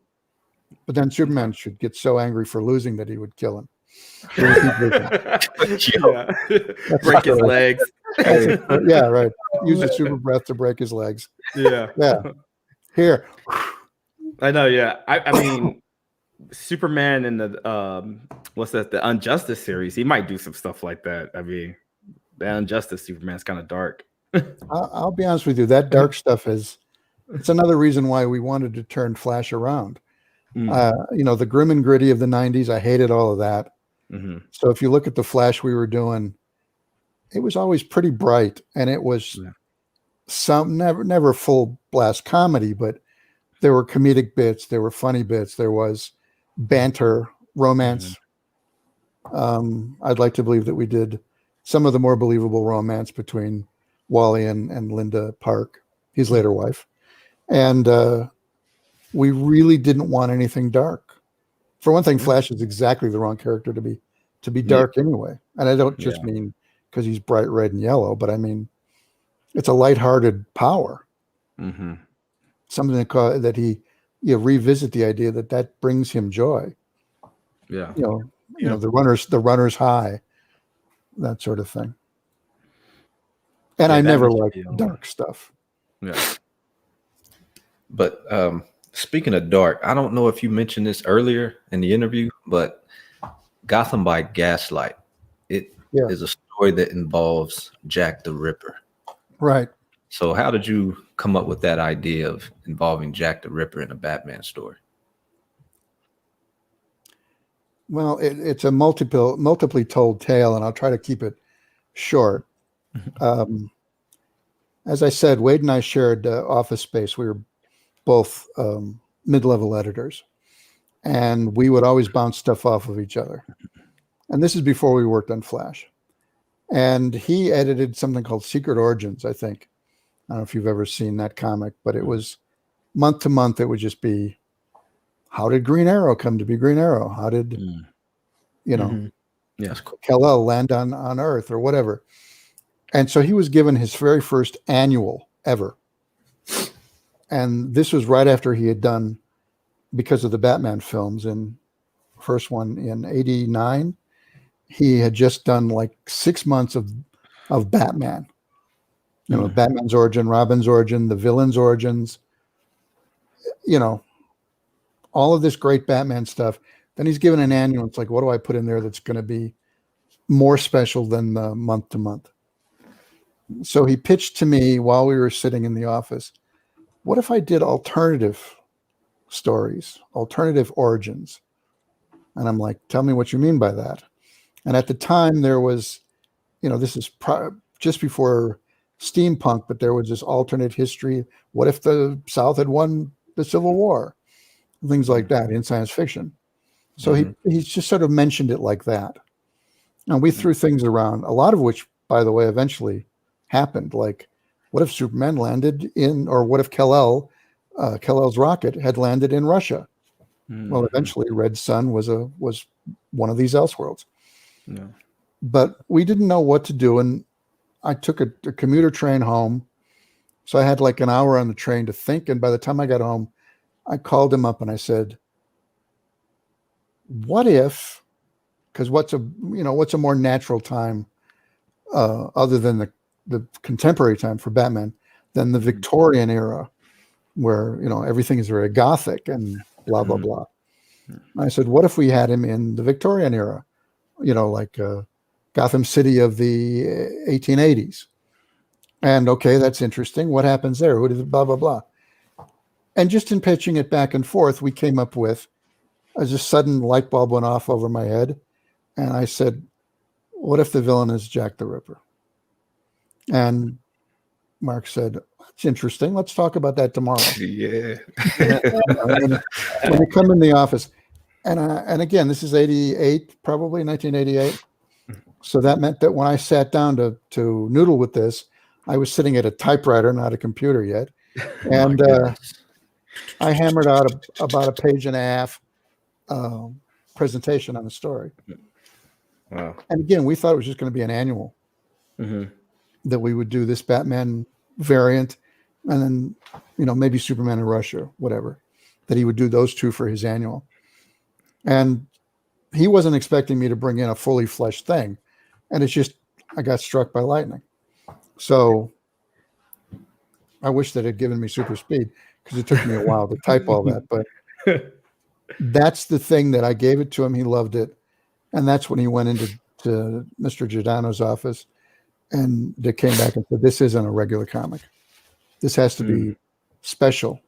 But then Superman should get so angry for losing that he would kill him. Break his legs. Yeah, right. Use a super breath to break his legs. Yeah. Here. I know. Yeah. I mean, Superman in the the Unjustice series, he might do some stuff like that. I mean, the Unjustice Superman's kind of dark. I'll be honest with you. That dark stuff it's another reason why we wanted to turn Flash around. The grim and gritty of the 90s, I hated all of that. So if you look at the Flash we were doing, it was always pretty bright, and it was some never full blast comedy, but there were comedic bits, there were funny bits, there was banter, romance. I'd like to believe that we did some of the more believable romance between Wally and Linda Park, his later wife. And we really didn't want anything dark. For one thing, Flash is exactly the wrong character to be dark anyway. And I don't just mean because he's bright red and yellow, but I mean, it's a lighthearted power. Mm-hmm. Something that he revisit the idea that brings him joy. Yeah. You know, the runner's high, that sort of thing. And I never liked dark stuff. Yeah. But speaking of dark, I don't know if you mentioned this earlier in the interview, but Gotham by Gaslight. It is a story that involves Jack the Ripper. Right. So how did you come up with that idea of involving Jack the Ripper in a Batman story? Well, it's a multiply told tale, and I'll try to keep it short. As I said, Wade and I shared office space. We were both mid-level editors, and we would always bounce stuff off of each other. And this is before we worked on Flash. And he edited something called Secret Origins, I think. I don't know if you've ever seen that comic, but it was month to month. It would just be, how did Green Arrow come to be Green Arrow? How did, Kal-El land on Earth or whatever? And so he was given his very first annual ever. And this was right after he had done, because of the Batman films, in first one in '89, he had just done like 6 months of Batman. Batman's origin, Robin's origin, the villain's origins, all of this great Batman stuff. Then he's given an annual. It's like, what do I put in there that's going to be more special than the month to month? So he pitched to me while we were sitting in the office, what if I did alternative stories, alternative origins? And I'm like, tell me what you mean by that. And at the time there was, this is just before steampunk, but there was this alternate history. What if the South had won the Civil War? Things like that in science fiction. So he just sort of mentioned it like that. And we threw things around, a lot of which, by the way, eventually happened. Like, what if Superman landed or what if Kal-El's rocket had landed in Russia? Well, eventually Red Sun was one of these Elseworlds. Yeah. But we didn't know what to do. And I took a commuter train home. So I had like an hour on the train to think. And by the time I got home, I called him up and I said, what if, because what's a more natural time other than the contemporary time for Batman than the Victorian era, where, everything is very Gothic and blah, blah, blah. And I said, what if we had him in the Victorian era, like Gotham City of the 1880s? And okay, that's interesting. What happens there? Who did blah, blah, blah. And just in pitching it back and forth, we came up with, a sudden light bulb went off over my head. And I said, what if the villain is Jack the Ripper? And Mark said, that's interesting. Let's talk about that tomorrow. Yeah. When you come in the office, and again, this is 88, probably 1988. So that meant that when I sat down to noodle with this, I was sitting at a typewriter, not a computer yet. And I hammered out about a page and a half presentation on the story. Wow. And again, we thought it was just going to be an annual. That we would do this Batman variant, and then, maybe Superman in Russia, whatever, that he would do those two for his annual. And he wasn't expecting me to bring in a fully fleshed thing. And it's just, I got struck by lightning. So I wish that had given me super speed, because it took me a while to type all that. But that's the thing that I gave it to him. He loved it. And that's when he went into Mr. Giordano's office, and they came back and said, this isn't a regular comic. This has to be special.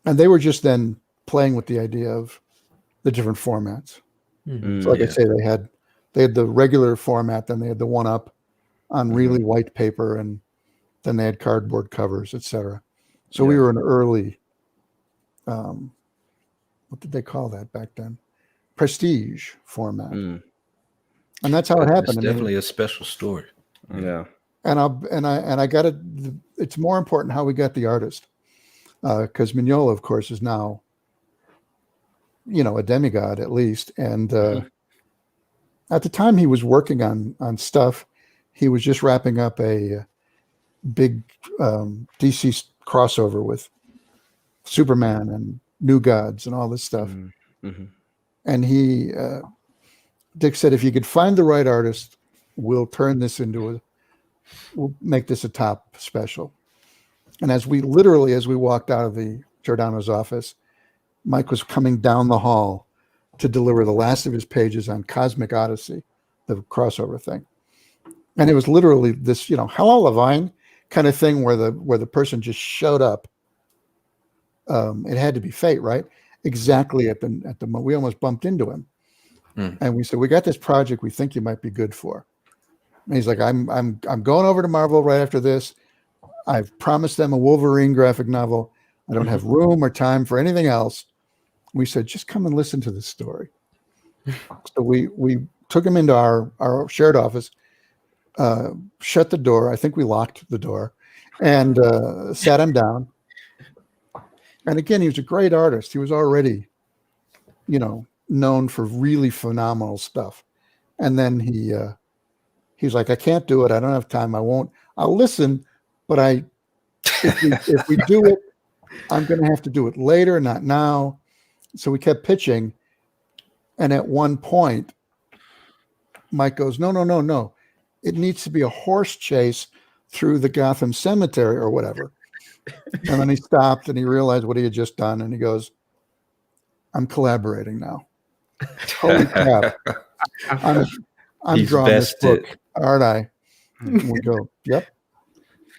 And they were just then playing with the idea of the different formats. So like I say, they had the regular format, then they had the one up on really white paper, and then they had cardboard covers, etc. So we were an early, what did they call that back then? Prestige format. And that's how it happened. It's definitely a special story. Yeah. And I got it. It's more important how we got the artist, because Mignola, of course, is now, a demigod at least. And at the time he was working on stuff, he was just wrapping up a big DC crossover with Superman and New Gods and all this stuff. Mm-hmm. And Dick said, if you could find the right artist, we'll make this a top special. And as we walked out of the Giordano's office, Mike was coming down the hall to deliver the last of his pages on Cosmic Odyssey, the crossover thing. And it was literally this, Hello Levine kind of thing where the person just showed up. It had to be fate, right? Exactly at the moment we almost bumped into him. And we said, we got this project we think you might be good for. And he's like, I'm going over to Marvel right after this. I've promised them a Wolverine graphic novel. I don't have room or time for anything else. We said, just come and listen to this story. So we took him into our shared office, shut the door. I think we locked the door, and sat him down. And again, he was a great artist. He was already, known for really phenomenal stuff. And then he's like, I can't do it. I don't have time. I won't. I'll listen, but if we do it, I'm going to have to do it later, not now. So we kept pitching. And at one point, Mike goes, no. It needs to be a horse chase through the Gotham cemetery or whatever. And then he stopped and he realized what he had just done. And he goes, I'm collaborating now. Holy crap. I'm drawing this book, aren't I? And we go, yep.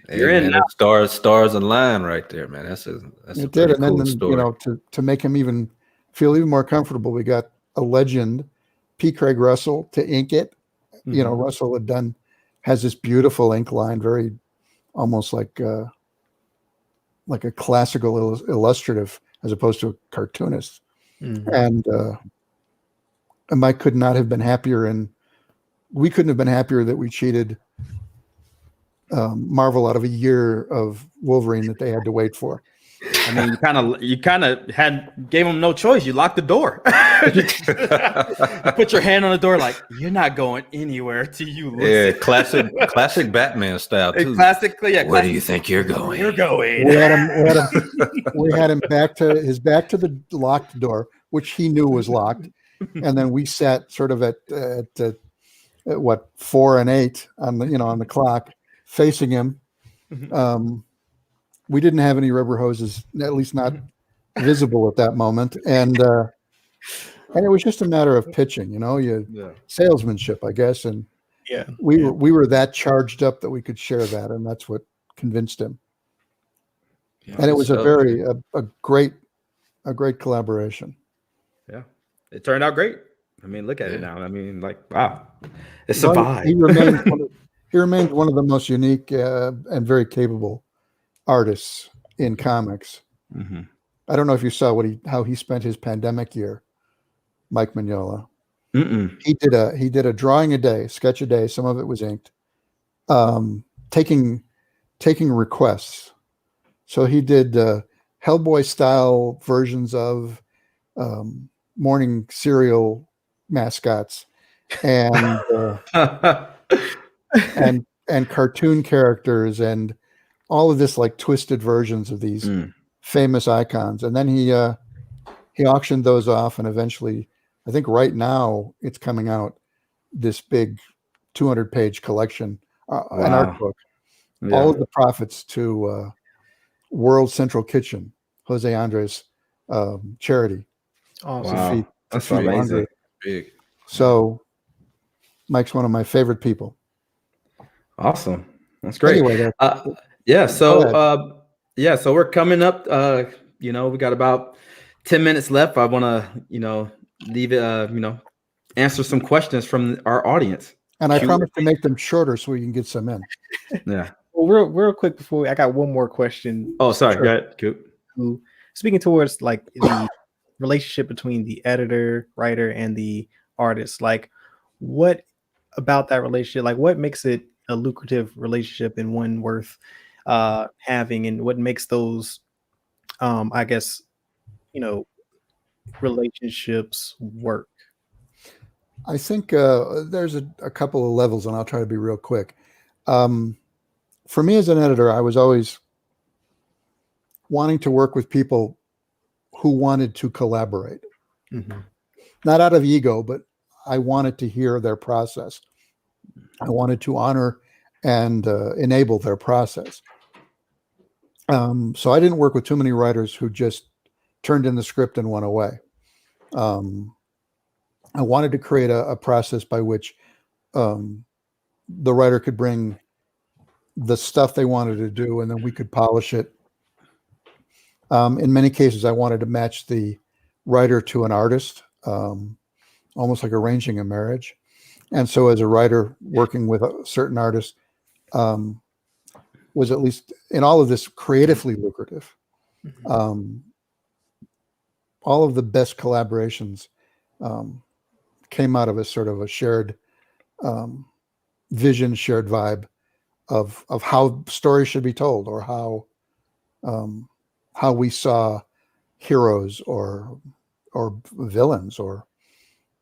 Hey, you're in now. Stars in line right there, man. That's a cool then story. To make him feel even more comfortable, we got a legend, P. Craig Russell, to ink it. Mm-hmm. Russell has this beautiful ink line, very almost like a classical illustrative as opposed to a cartoonist. Mm-hmm. And Mike could not have been happier, and we couldn't have been happier that we cheated Marvel out of a year of Wolverine that they had to wait for. I mean, you kind of gave them no choice. You locked the door. You put your hand on the door, like you're not going anywhere till you listen. Yeah, classic Batman style too. Where do you think you're going? You're going. We had him back to the locked door, which he knew was locked, and then we sat sort of at 4 and 8 on the clock, facing him. We didn't have any rubber hoses, at least not visible at that moment. And it was just a matter of pitching, salesmanship, I guess. And we were that charged up that we could share that. And that's what convinced him. Yeah, and it was a great collaboration. Yeah. It turned out great. I mean, look at it now. I mean, wow, it survived. He remained one of the most unique and very capable artists in comics. Mm-hmm. I don't know if you saw how he spent his pandemic year, Mike Mignola. Mm-mm. He did a drawing a day, sketch a day. Some of it was inked. Taking requests. So he did Hellboy style versions of morning cereal mascots and and cartoon characters and all of this twisted versions of these famous icons. And then he auctioned those off, and eventually, I think right now it's coming out, this big 200-page collection, an art book. Yeah. All of the profits to World Central Kitchen, Jose Andres charity. Awesome. Wow. That's amazing. Big. So Mike's one of my favorite people. Asome. That's great. Anyway, so we're coming up. We got about 10 minutes left. I want to, leave it, answer some questions from our audience. And I promise to make them shorter so we can get some in. Yeah. Well, real quick before I got one more question. Oh, sorry. Go ahead. Cool. Speaking towards the relationship between the editor, writer, and the artist, what about that relationship? What makes it a lucrative relationship and one worth having, and what makes those, I guess, relationships work? I think there's a couple of levels, and I'll try to be real quick. For me as an editor, I was always wanting to work with people who wanted to collaborate. Mm-hmm. Not out of ego, but I wanted to hear their process. I wanted to honor and enable their process. So I didn't work with too many writers who just turned in the script and went away. I wanted to create a process by which the writer could bring the stuff they wanted to do, and then we could polish it. In many cases, I wanted to match the writer to an artist, almost like arranging a marriage. And so as a writer working with a certain artist was, at least in all of this, creatively lucrative. All of the best collaborations came out of a sort of a shared vision, shared vibe of how stories should be told, or how we saw heroes or villains, or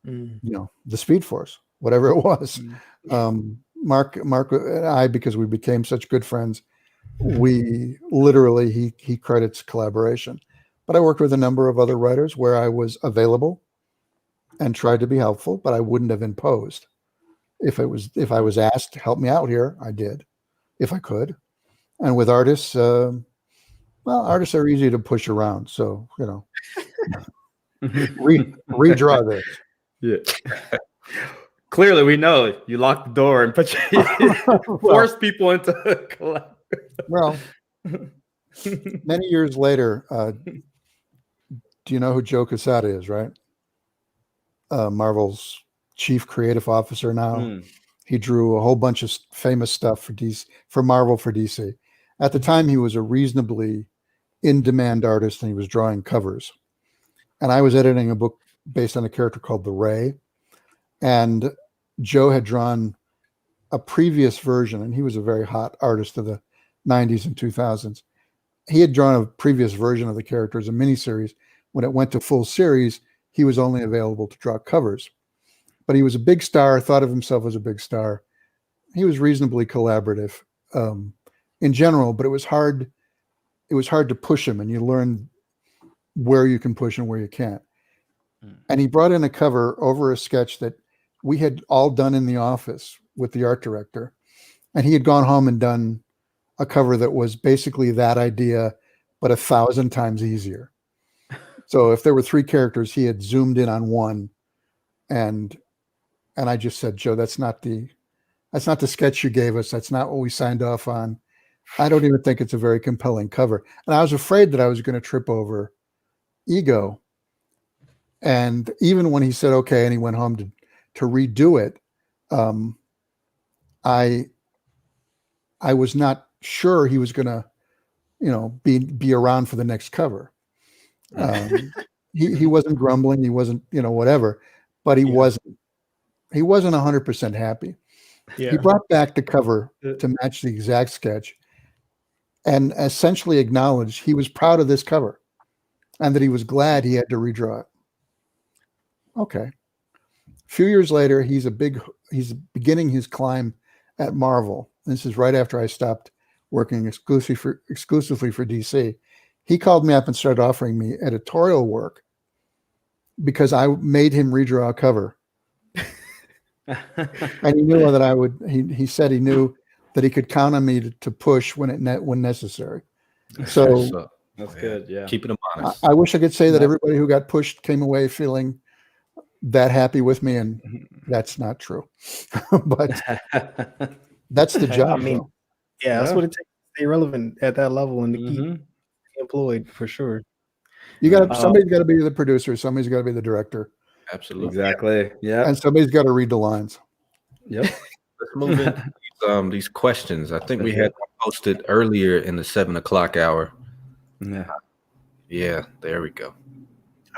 the Speed Force, whatever it was. Mark and I, because we became such good friends, we literally, he credits collaboration. But I worked with a number of other writers where I was available and tried to be helpful, but I wouldn't have imposed. If I was asked to help me out here, I did, if I could. And with artists, artists are easy to push around. So, redraw this. Yeah. Clearly, we know you locked the door and force people into collab. Well, many years later, do you know who Joe Quesada is, right? Marvel's chief creative officer now. He drew a whole bunch of famous stuff for Marvel, for DC. At the time, he was a reasonably in-demand artist, and he was drawing covers. And I was editing a book based on a character called the Ray. And Joe had drawn a previous version, and he was a very hot artist of the 90s and 2000s. He had drawn a previous version of the character as a miniseries. When it went to full series, he was only available to draw covers. But he was a big star, thought of himself as a big star. He was reasonably collaborative in general, but it was hard to push him, and you learn where you can push and where you can't. And he brought in a cover over a sketch that we had all done in the office with the art director. And he had gone home and done a cover that was basically that idea, but 1,000 times easier. So if there were 3 characters, he had zoomed in on one. And I just said, Joe, that's not the sketch you gave us. That's not what we signed off on. I don't even think it's a very compelling cover. And I was afraid that I was going to trip over ego. And even when he said, okay, and he went home to redo it, I was not sure he was going to, be around for the next cover. He wasn't grumbling. He wasn't, whatever, but he wasn't 100% happy. Yeah. He brought back the cover to match the exact sketch and essentially acknowledged he was proud of this cover and that he was glad he had to redraw it. Okay. A few years later, he's beginning his climb at Marvel. This is right after I stopped working exclusively for DC. He called me up and started offering me editorial work because I made him redraw a cover. And he knew that he said he knew that he could count on me to push when necessary. So that's good. Yeah. Keeping him honest. I wish I could say that everybody who got pushed came away feeling that happy with me, and that's not true. But that's the job. I mean, that's what it takes to stay relevant at that level and to keep employed, for sure. Somebody's got to be the producer, somebody's got to be the director. Absolutely. Exactly. Yeah. And somebody's got to read the lines. Yep. Let's move into these questions. I think we had posted earlier in the 7:00 hour. Yeah, there we go.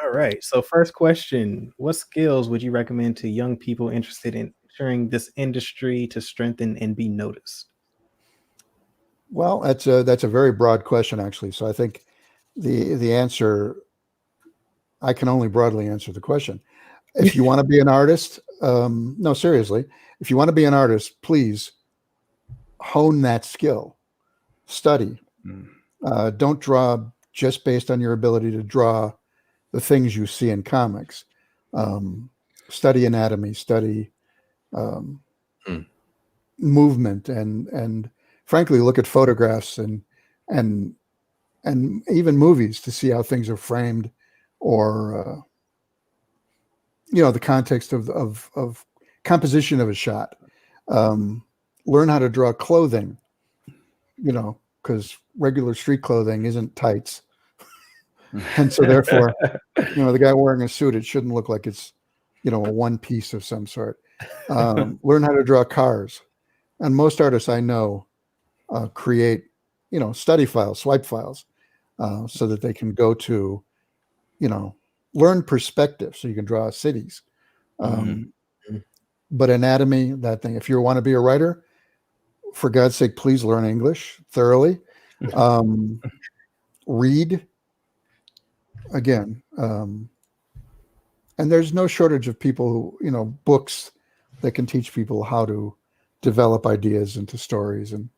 All right. So first question, what skills would you recommend to young people interested in entering this industry to strengthen and be noticed? Well, that's a very broad question, actually. So I think the answer, I can only broadly answer the question. If you want to be an artist, no, seriously, if you want to be an artist, please hone that skill, study. Don't draw just based on your ability to draw the things you see in comics. Study anatomy, study movement, and frankly, look at photographs and even movies to see how things are framed, or the context of composition of a shot. Learn how to draw clothing, because regular street clothing isn't tights. And so therefore, the guy wearing a suit, it shouldn't look like it's, a one piece of some sort. Learn how to draw cars. And most artists I know create, study files, swipe files, so that they can go to, learn perspective, so you can draw cities. But anatomy, that thing, if you want to be a writer, for God's sake, please learn English thoroughly. Read again. And there's no shortage of people who, books that can teach people how to develop ideas into stories. And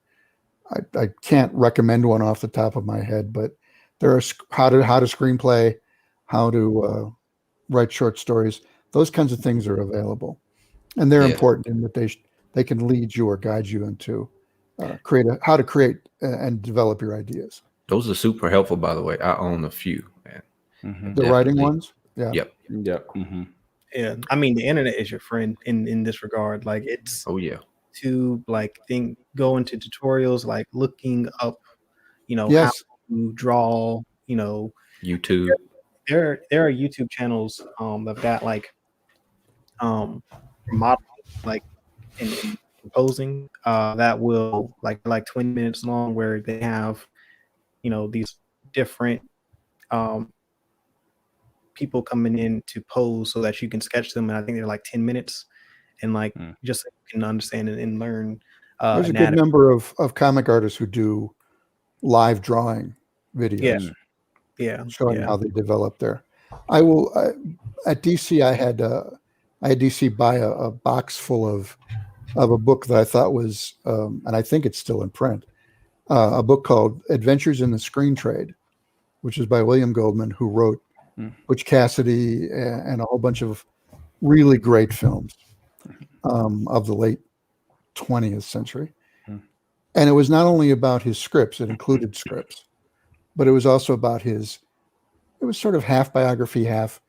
I can't recommend one off the top of my head, but there are how to screenplay, how to write short stories. Those kinds of things are available, and they're important in that they can lead you or guide you into how to create and develop your ideas. Those are super helpful, by the way. I own a few, man. The writing ones. Yeah. Yep. Yeah. I mean, the internet is your friend in this regard. Like, it's to go into tutorials, like looking up, how to draw, YouTube. There are YouTube channels that got model in composing that will like 20 minutes long, where they have these different people coming in to pose so that you can sketch them, and I think they're like 10 minutes, and just so you can understand and learn. There's a good number of comic artists who do live drawing videos. Showing how they develop there. At DC, I had DC buy a box full of a book that I thought was, and I think it's still in print, a book called Adventures in the Screen Trade, which is by William Goldman, who wrote Butch Cassidy and a whole bunch of really great films of the late 20th century. And it was not only about his scripts, it included scripts, but it was also about it was sort of half biography, half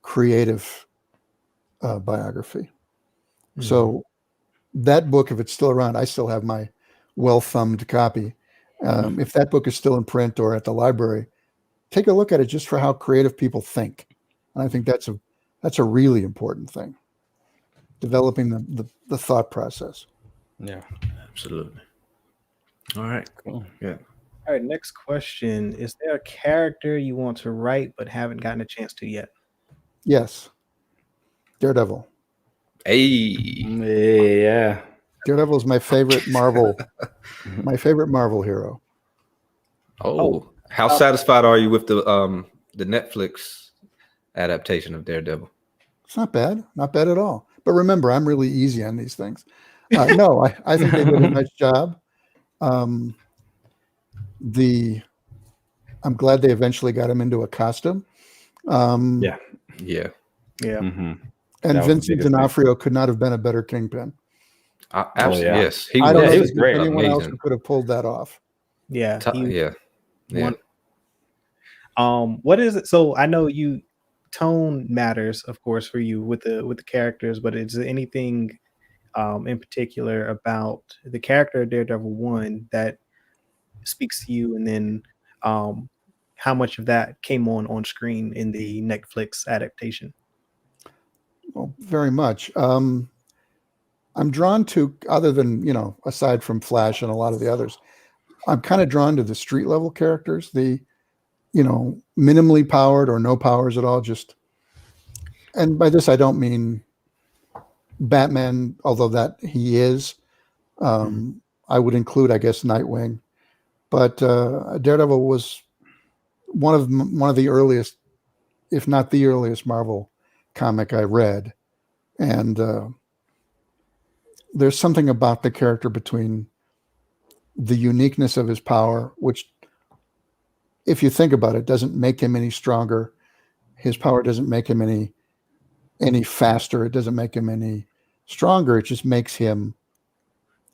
creative biography. So that book, if it's still around, I still have my well-thumbed copy. If that book is still in print or at the library, take a look at it just for how creative people think. And I think that's a really important thing. Developing the thought process. Yeah, absolutely. All right, cool. Yeah. All right, next question. Is there a character you want to write but haven't gotten a chance to yet? Yes. Daredevil. Hey. Yeah. Daredevil is my favorite Marvel hero. Oh. How satisfied are you with the Netflix adaptation of Daredevil? It's not bad. Not bad at all. But remember, I'm really easy on these things. No, I think they did a nice job. I'm glad they eventually got him into a costume. Yeah. Mm-hmm. And Vincent D'Onofrio could not have been a better Kingpin. Absolutely, yes. I don't know he was great. Anyone else who could have pulled that off? Yeah. Yeah. What is it? So I know tone matters, of course, for you with the characters, but is there anything in particular about the character of Daredevil 1 that speaks to you, and then how much of that came on screen in the Netflix adaptation? Well, very much. I'm drawn to, other than, aside from Flash and a lot of the others, I'm kind of drawn to the street level characters, the, minimally powered or no powers at all. And by this, I don't mean, Batman, although that he is, I would include, I guess, Nightwing. But Daredevil was one of the earliest, if not the earliest, Marvel comic I read, and there's something about the character between the uniqueness of his power, which, if you think about it, doesn't make him any stronger. His power doesn't make him any faster. It doesn't make him any stronger. It just makes him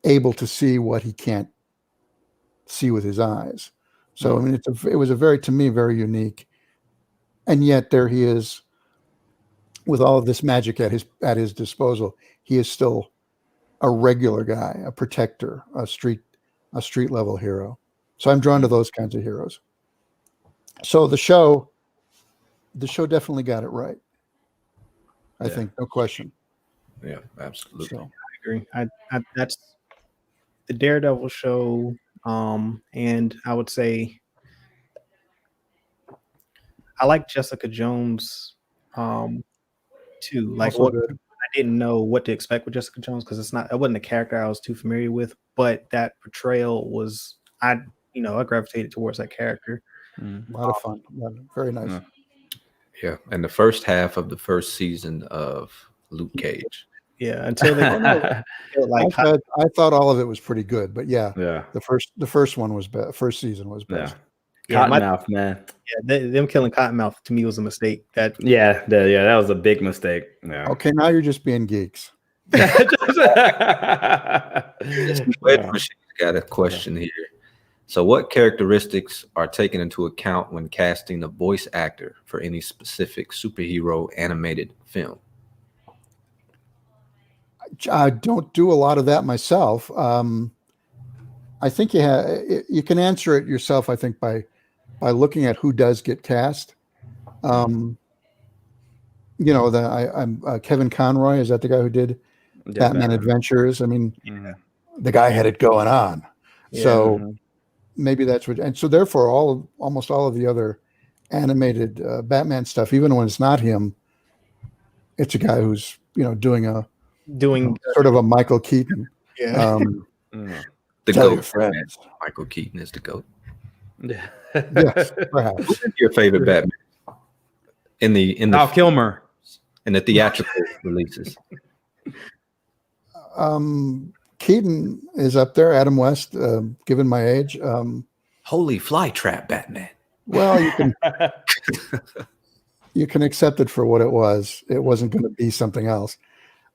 able to see what he can't see with his eyes. So I mean, it was a very, to me, very unique. And yet there he is, with all of this magic at his disposal. He is still a regular guy, a protector, a street level hero. So I'm drawn to those kinds of heroes. So the show definitely got it right. I think, no question. Yeah, absolutely. So, I agree. I that's the Daredevil show, and I would say I like Jessica Jones, too. Like, also good. I didn't know what to expect with Jessica Jones because it wasn't a character I was too familiar with, but that portrayal was, I gravitated towards that character. A lot of fun. Very nice. Yeah, and the first half of the first season of Luke Cage. Yeah, until they I thought all of it was pretty good, but yeah, the first one was best. First season was best. Cottonmouth, man. Yeah, them killing Cottonmouth to me was a mistake. That was a big mistake. Yeah. Okay, now you're just being geeks. Machine's got a question here. So, what characteristics are taken into account when casting a voice actor for any specific superhero animated film? I don't do a lot of that myself. I think you can answer it yourself. I think by looking at who does get cast. I'm Kevin Conroy. Is that the guy who did Batman Adventures? I mean, the guy had it going on. Yeah. So maybe that's what. And so therefore, almost all of the other animated Batman stuff, even when it's not him, it's a guy who's doing sort of a Michael Keaton. Yeah. The GOAT. Friends. Michael Keaton is the GOAT. Yeah. Yes, perhaps. Who's your favorite Batman in the Val Kilmer in the theatrical releases? Keaton is up there. Adam West, given my age. Holy flytrap Batman. Well, you can accept it for what it was. It wasn't going to be something else.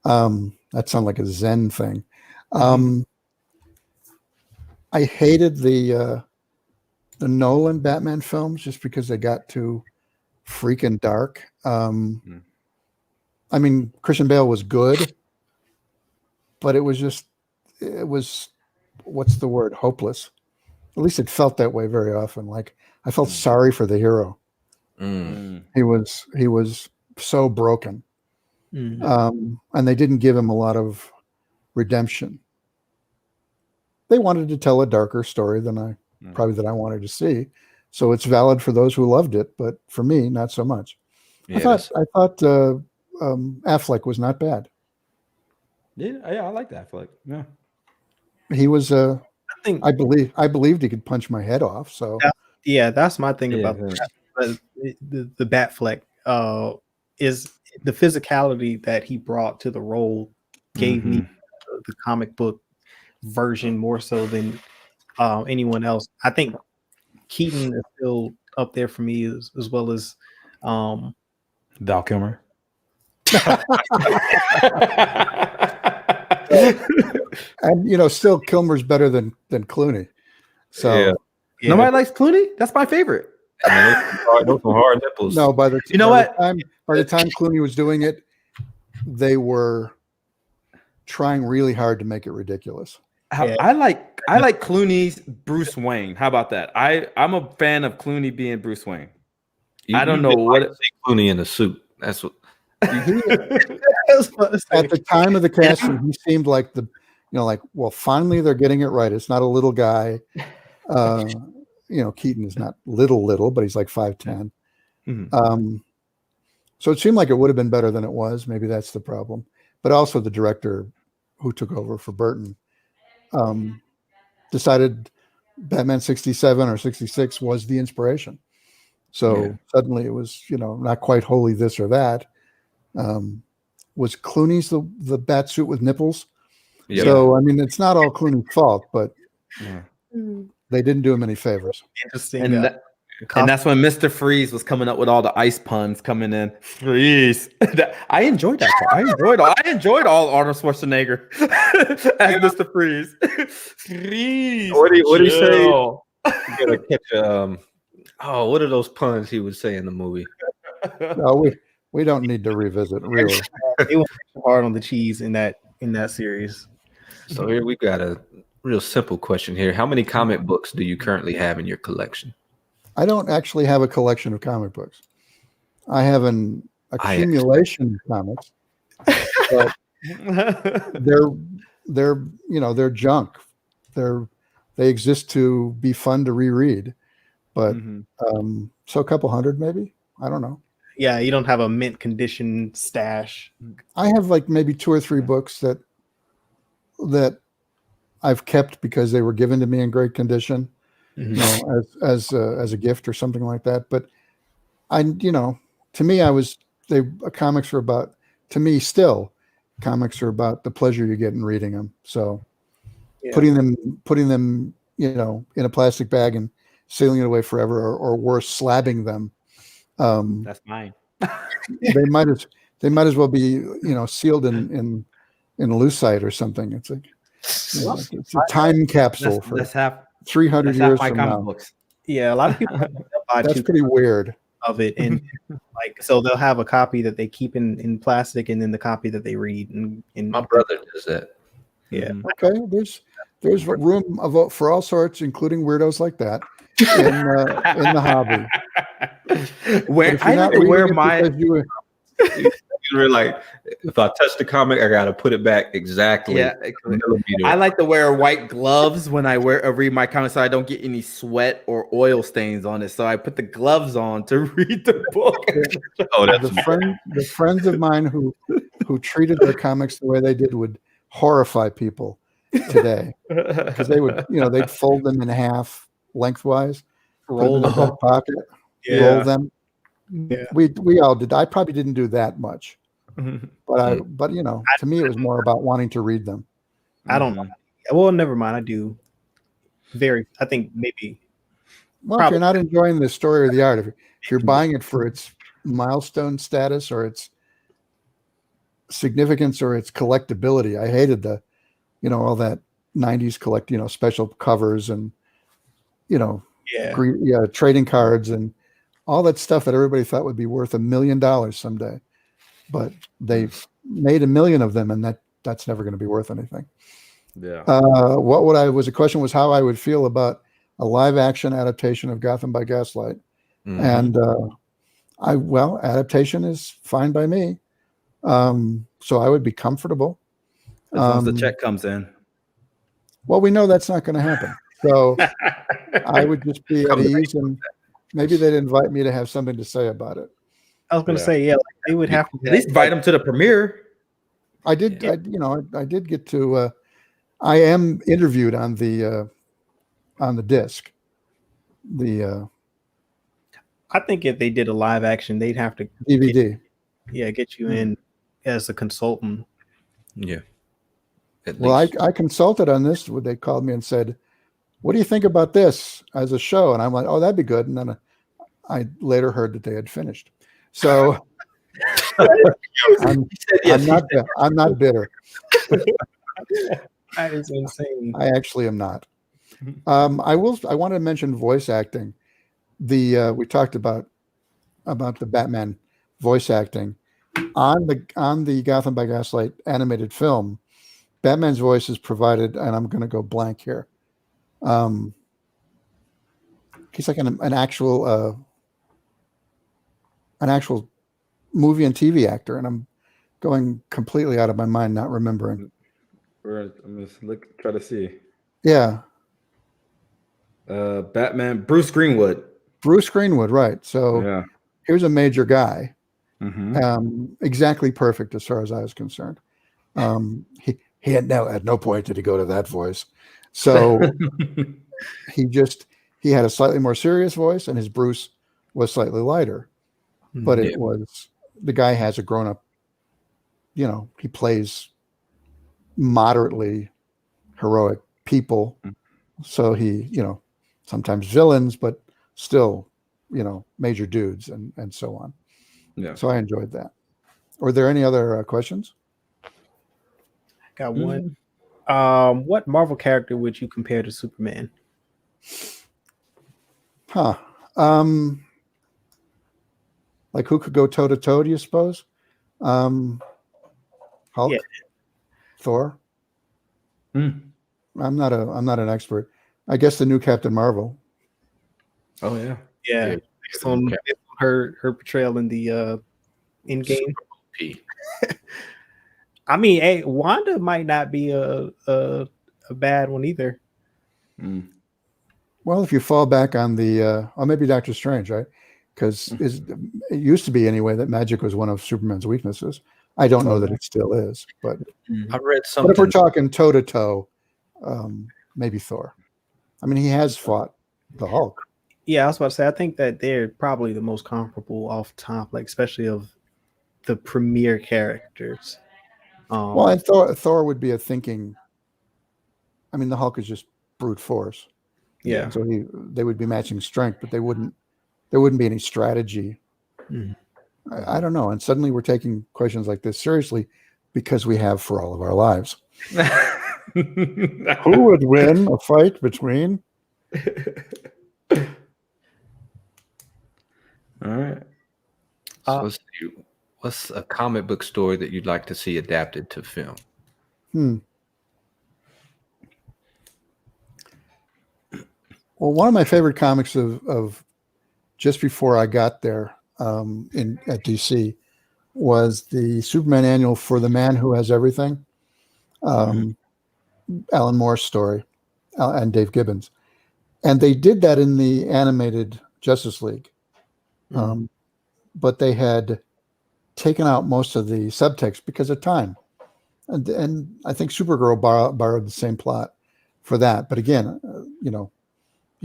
That sounded like a Zen thing. I hated the Nolan Batman films just because they got too freaking dark. I mean, Christian Bale was good, but it was what's the word? Hopeless. At least it felt that way very often. Like I felt sorry for the hero. He was so broken. And they didn't give him a lot of redemption. They wanted to tell a darker story than I wanted to see. So it's valid for those who loved it, but for me, not so much. Yes. I thought Affleck was not bad. Yeah, I like that Affleck. Yeah, he was. I believed he could punch my head off. So that's my thing about the Batfleck. Is the physicality that he brought to the role gave me the comic book version more so than anyone else. I think Keaton is still up there for me as well as Val Kilmer. And still Kilmer's better than Clooney. So nobody likes Clooney. That's my favorite. Those are hard nipples. No, by the time Clooney was doing it, they were trying really hard to make it ridiculous. I like Clooney's Bruce Wayne. How about that? I'm a fan of Clooney being Bruce Wayne. I don't know what Clooney in a suit. That's what. At the time of the casting, he seemed like well, finally they're getting it right. It's not a little guy. Keaton is not little, but he's like 5'10". So it seemed like it would have been better than it was. Maybe that's the problem. but also the director who took over for Burton, decided Batman 67 or 66 was the inspiration. So suddenly it was, not quite wholly this or that. Was Clooney's the bat suit with nipples? Yeah. So, I mean, it's not all Clooney's fault, but they didn't do him any favors. Interesting. And that's when Mr. Freeze was coming up with all the ice puns coming in. Freeze. I enjoyed that part. I enjoyed all Arnold Schwarzenegger as Mr. Freeze. Freeze. What do you say? You gotta catch what are those puns he would say in the movie? No, we don't need to revisit, really. It was hard on the cheese in that series. So here we got a real simple question here. How many comic books do you currently have in your collection? I don't actually have a collection of comic books. I have an accumulation of comics. But they're junk. They exist to be fun to reread. But so a couple hundred maybe. I don't know. Yeah, you don't have a mint condition stash. I have like maybe 2 or 3 books that I've kept because they were given to me in great condition. As a gift or something like that. But to me, comics are about, to me still, comics are about the pleasure you get in reading them. So putting them, in a plastic bag and sealing it away forever, or worse, slabbing them. That's mine. they might as well be, sealed in lucite or something. It's like, it's a time capsule for 300 years from now. Books. Yeah, a lot of people that's pretty weird of it, and so they'll have a copy that they keep in plastic, and then the copy that they read. And my brother does that. Yeah. Okay. There's room for all sorts, including weirdos like that, in the hobby. Where I have to wear my. You're like, if I touch the comic, I gotta put it back exactly. Yeah, I like to wear white gloves when I read my comic, so I don't get any sweat or oil stains on it. So I put the gloves on to read the book. The friends of mine who treated their comics the way they did would horrify people today, because they would, they'd fold them in half lengthwise, roll them in the back pocket, roll them. Yeah, we all did. I probably didn't do that much, but to me it was more about wanting to read them. I don't know. Well, never mind. I do. I think maybe. Well, if you're not enjoying the story or the art, if you're buying it for its milestone status or its significance or its collectability, I hated all that 90s special covers and trading cards and all that stuff that everybody thought would be worth $1 million someday, but they've made 1 million of them, and that's never going to be worth anything. Yeah. The question was how I would feel about a live action adaptation of Gotham by Gaslight, and adaptation is fine by me. So I would be comfortable as long as the check comes in. Well, we know that's not going to happen, so I would just be at ease and. Maybe they'd invite me to have something to say about it. I was going to say, they would have to at least invite them to the premiere. I did, I did get to. I am interviewed on the disc. I think if they did a live action, they'd have to DVD. Get you in as a consultant. Yeah. Well, I consulted on this. They called me and said, "What do you think about this as a show?" And I'm like, "Oh, that'd be good." And then I later heard that they had finished. So I'm not bitter. That is insane. I actually am not. I wanted to mention voice acting. We talked about the Batman voice acting on the Gotham by Gaslight animated film. Batman's voice is provided, and I'm going to go blank here. He's like an actual movie and TV actor, and I'm going completely out of my mind, not remembering. I'm just try to see. Yeah. Batman, Bruce Greenwood. Bruce Greenwood, right? So here's a major guy. Exactly perfect as far as I was concerned. He had no point did he go to that voice. So he had a slightly more serious voice, and his Bruce was slightly lighter. But it was, the guy has a grown up, he plays moderately heroic people. So he, sometimes villains, but still, major dudes and so on. Yeah. So I enjoyed that. Were there any other questions? Got one. What Marvel character would you compare to Superman? Huh. Like who could go toe to toe, do you suppose? Hulk? Yeah. Thor? I'm not an expert. I guess the new Captain Marvel. Oh yeah. Yeah. Based on her portrayal in the Endgame. I mean, hey, Wanda might not be a bad one either. Well, if you fall back on the, or maybe Doctor Strange, right? Because it used to be anyway that magic was one of Superman's weaknesses. I don't know that it still is, but I read something. But if we're talking toe to toe, maybe Thor. I mean, he has fought the Hulk. Yeah, I was about to say, I think that they're probably the most comparable off top, like especially of the premier characters. Well, and Thor would be a thinking. I mean, the Hulk is just brute force. Yeah. So they would be matching strength, but there wouldn't be any strategy. I don't know. And suddenly we're taking questions like this seriously because we have for all of our lives. Who would win a fight between? All right. So let's see. What's a comic book story that you'd like to see adapted to film? Well, one of my favorite comics of just before I got there at DC was the Superman annual for The Man Who Has Everything. Alan Moore's story and Dave Gibbons. And they did that in the animated Justice League. But they had taken out most of the subtext because of time. And I think Supergirl borrowed the same plot for that. But again, you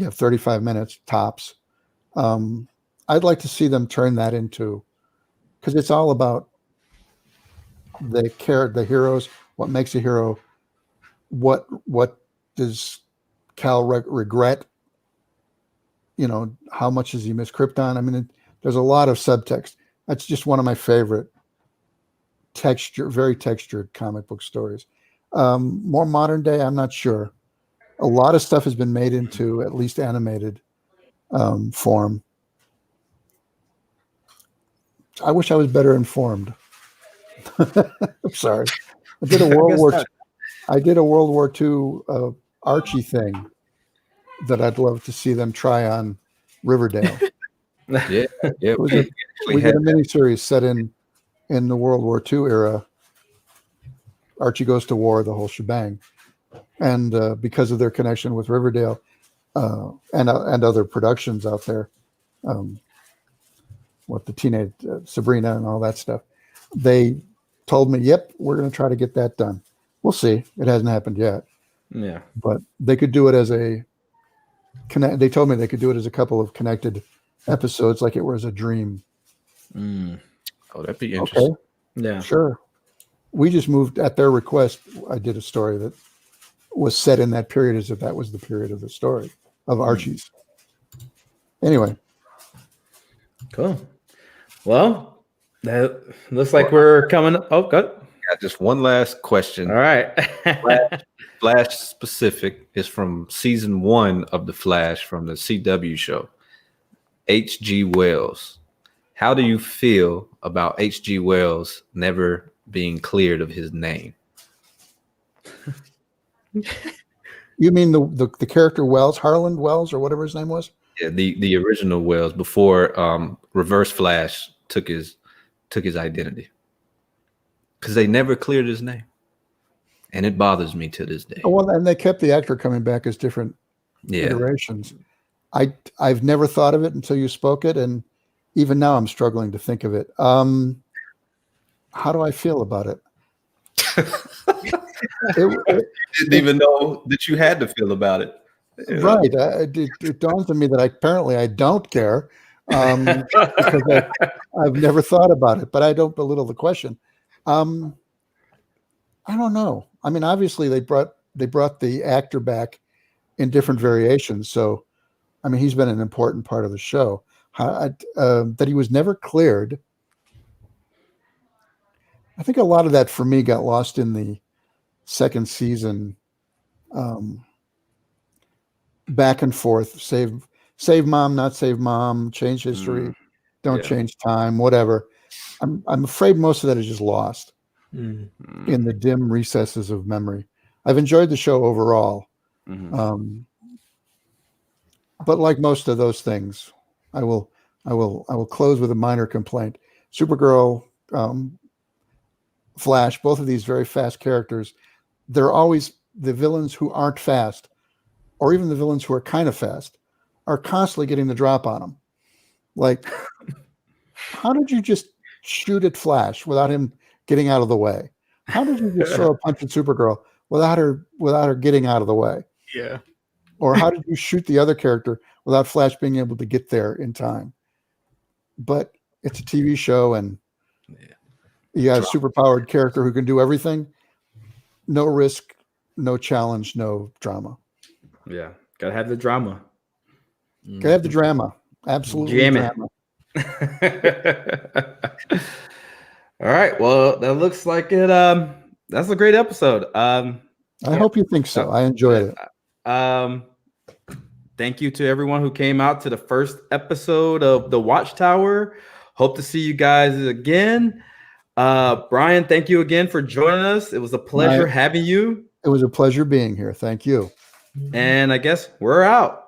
have 35 minutes tops. I'd like to see them turn that into, because it's all about the heroes, what makes a hero, what does Cal regret, how much does he miss Krypton? I mean, there's a lot of subtext. That's just one of my favorite very textured comic book stories. More modern day, I'm not sure. A lot of stuff has been made into at least animated form. I wish I was better informed. I'm sorry. I did a World War II Archie thing that I'd love to see them try on Riverdale. Yeah. We did a miniseries set in the World War II era. Archie goes to war, the whole shebang. And because of their connection with Riverdale and other productions out there, the teenage Sabrina and all that stuff, they told me, "Yep, we're going to try to get that done." We'll see. It hasn't happened yet. Yeah, but they could do it as a connect. They told me they could do it as a couple of connected episodes, like it was a dream. Oh, that'd be interesting. Okay. Yeah, sure. We just moved at their request. I did a story that was set in that period, as if that was the period of the story of Archie's. Anyway. Cool. Well, that looks like we're coming. Oh, good. Got just one last question. All right. Flash specific is from season 1 of The Flash from the CW show. H.G. Wells. How do you feel about H.G. Wells never being cleared of his name? You mean the character Wells, Harland Wells, or whatever his name was? Yeah, the original Wells before Reverse Flash took his identity, because they never cleared his name, and it bothers me to this day. Oh, well, and they kept the actor coming back as different iterations. I've never thought of it until you spoke it, and even now I'm struggling to think of it. How do I feel about it? Didn't even know that you had to feel about it. Right. It dawns on me that apparently I don't care because I've never thought about it, but I don't belittle the question. I don't know. I mean, obviously they brought the actor back in different variations. So, I mean, he's been an important part of the show. That he was never cleared. I think a lot of that for me got lost in the second season. Back and forth, save mom, not save mom, change history, don't change time, whatever. I'm afraid most of that is just lost in the dim recesses of memory. I've enjoyed the show overall, but like most of those things, I will close with a minor complaint. Supergirl, Flash, both of these very fast characters, they're always the villains who aren't fast, or even the villains who are kind of fast, are constantly getting the drop on them. Like, how did you just shoot at Flash without him getting out of the way? How did you just throw a punch at Supergirl without her getting out of the way? Yeah. Or how did you shoot the other character without Flash being able to get there in time? But it's a TV show, and you got a superpowered character who can do everything. No risk, no challenge, no drama. Yeah, gotta have the drama. Gotta have the drama. Absolutely. Drama. All right. Well, that looks like it. That's a great episode. I hope you think so. I enjoyed it. Thank you to everyone who came out to the first episode of the Watchtower. Hope to see you guys again. Brian, thank you again for joining us. It was a pleasure having you. It was a pleasure being here. Thank you. And I guess we're out.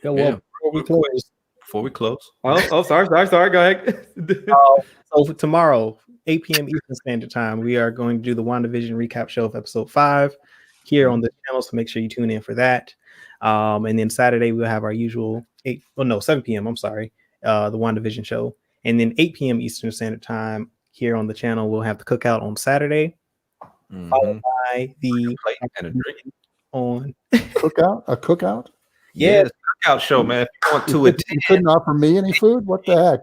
Yeah, well, before we close. Sorry. Go ahead. So for tomorrow, 8 p.m. Eastern Standard Time, we are going to do the WandaVision recap show of episode 5 here on the channel. So make sure you tune in for that. And then Saturday, we'll have our usual 7 p.m. I'm sorry, the WandaVision show. And then 8 p.m. Eastern Standard Time here on the channel, we'll have the cookout on Saturday, followed by the and a drink on a cookout. Yeah, it's a cookout show, man. If you want to attend, you couldn't offer me any food. What the heck?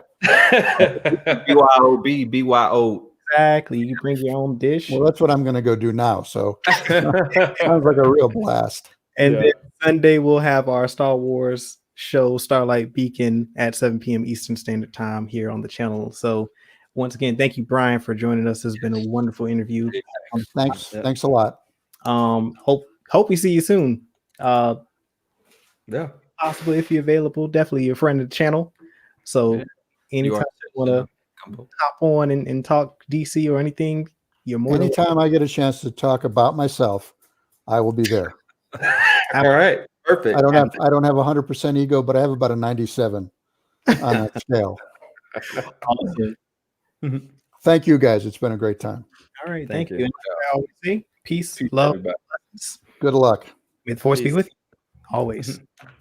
BYO. Exactly. You bring your own dish. Well, that's what I'm going to go do now. So sounds like a real blast. And then Sunday we'll have our Star Wars show, Starlight Beacon, at 7 p.m. Eastern Standard Time here on the channel. So once again, thank you, Brian, for joining us. It's been a wonderful interview. Thanks a lot. Hope we see you soon. Yeah, possibly if you're available. Definitely a friend of the channel. So anytime you want to hop on and talk DC or anything, you're more. Anytime I get a chance to talk about myself, I will be there. All right, perfect. I don't have 100% ego, but I have about a 97 on that scale. Awesome. Thank you, guys. It's been a great time. All right, thank you. Peace, love, good luck. May the force be with you always.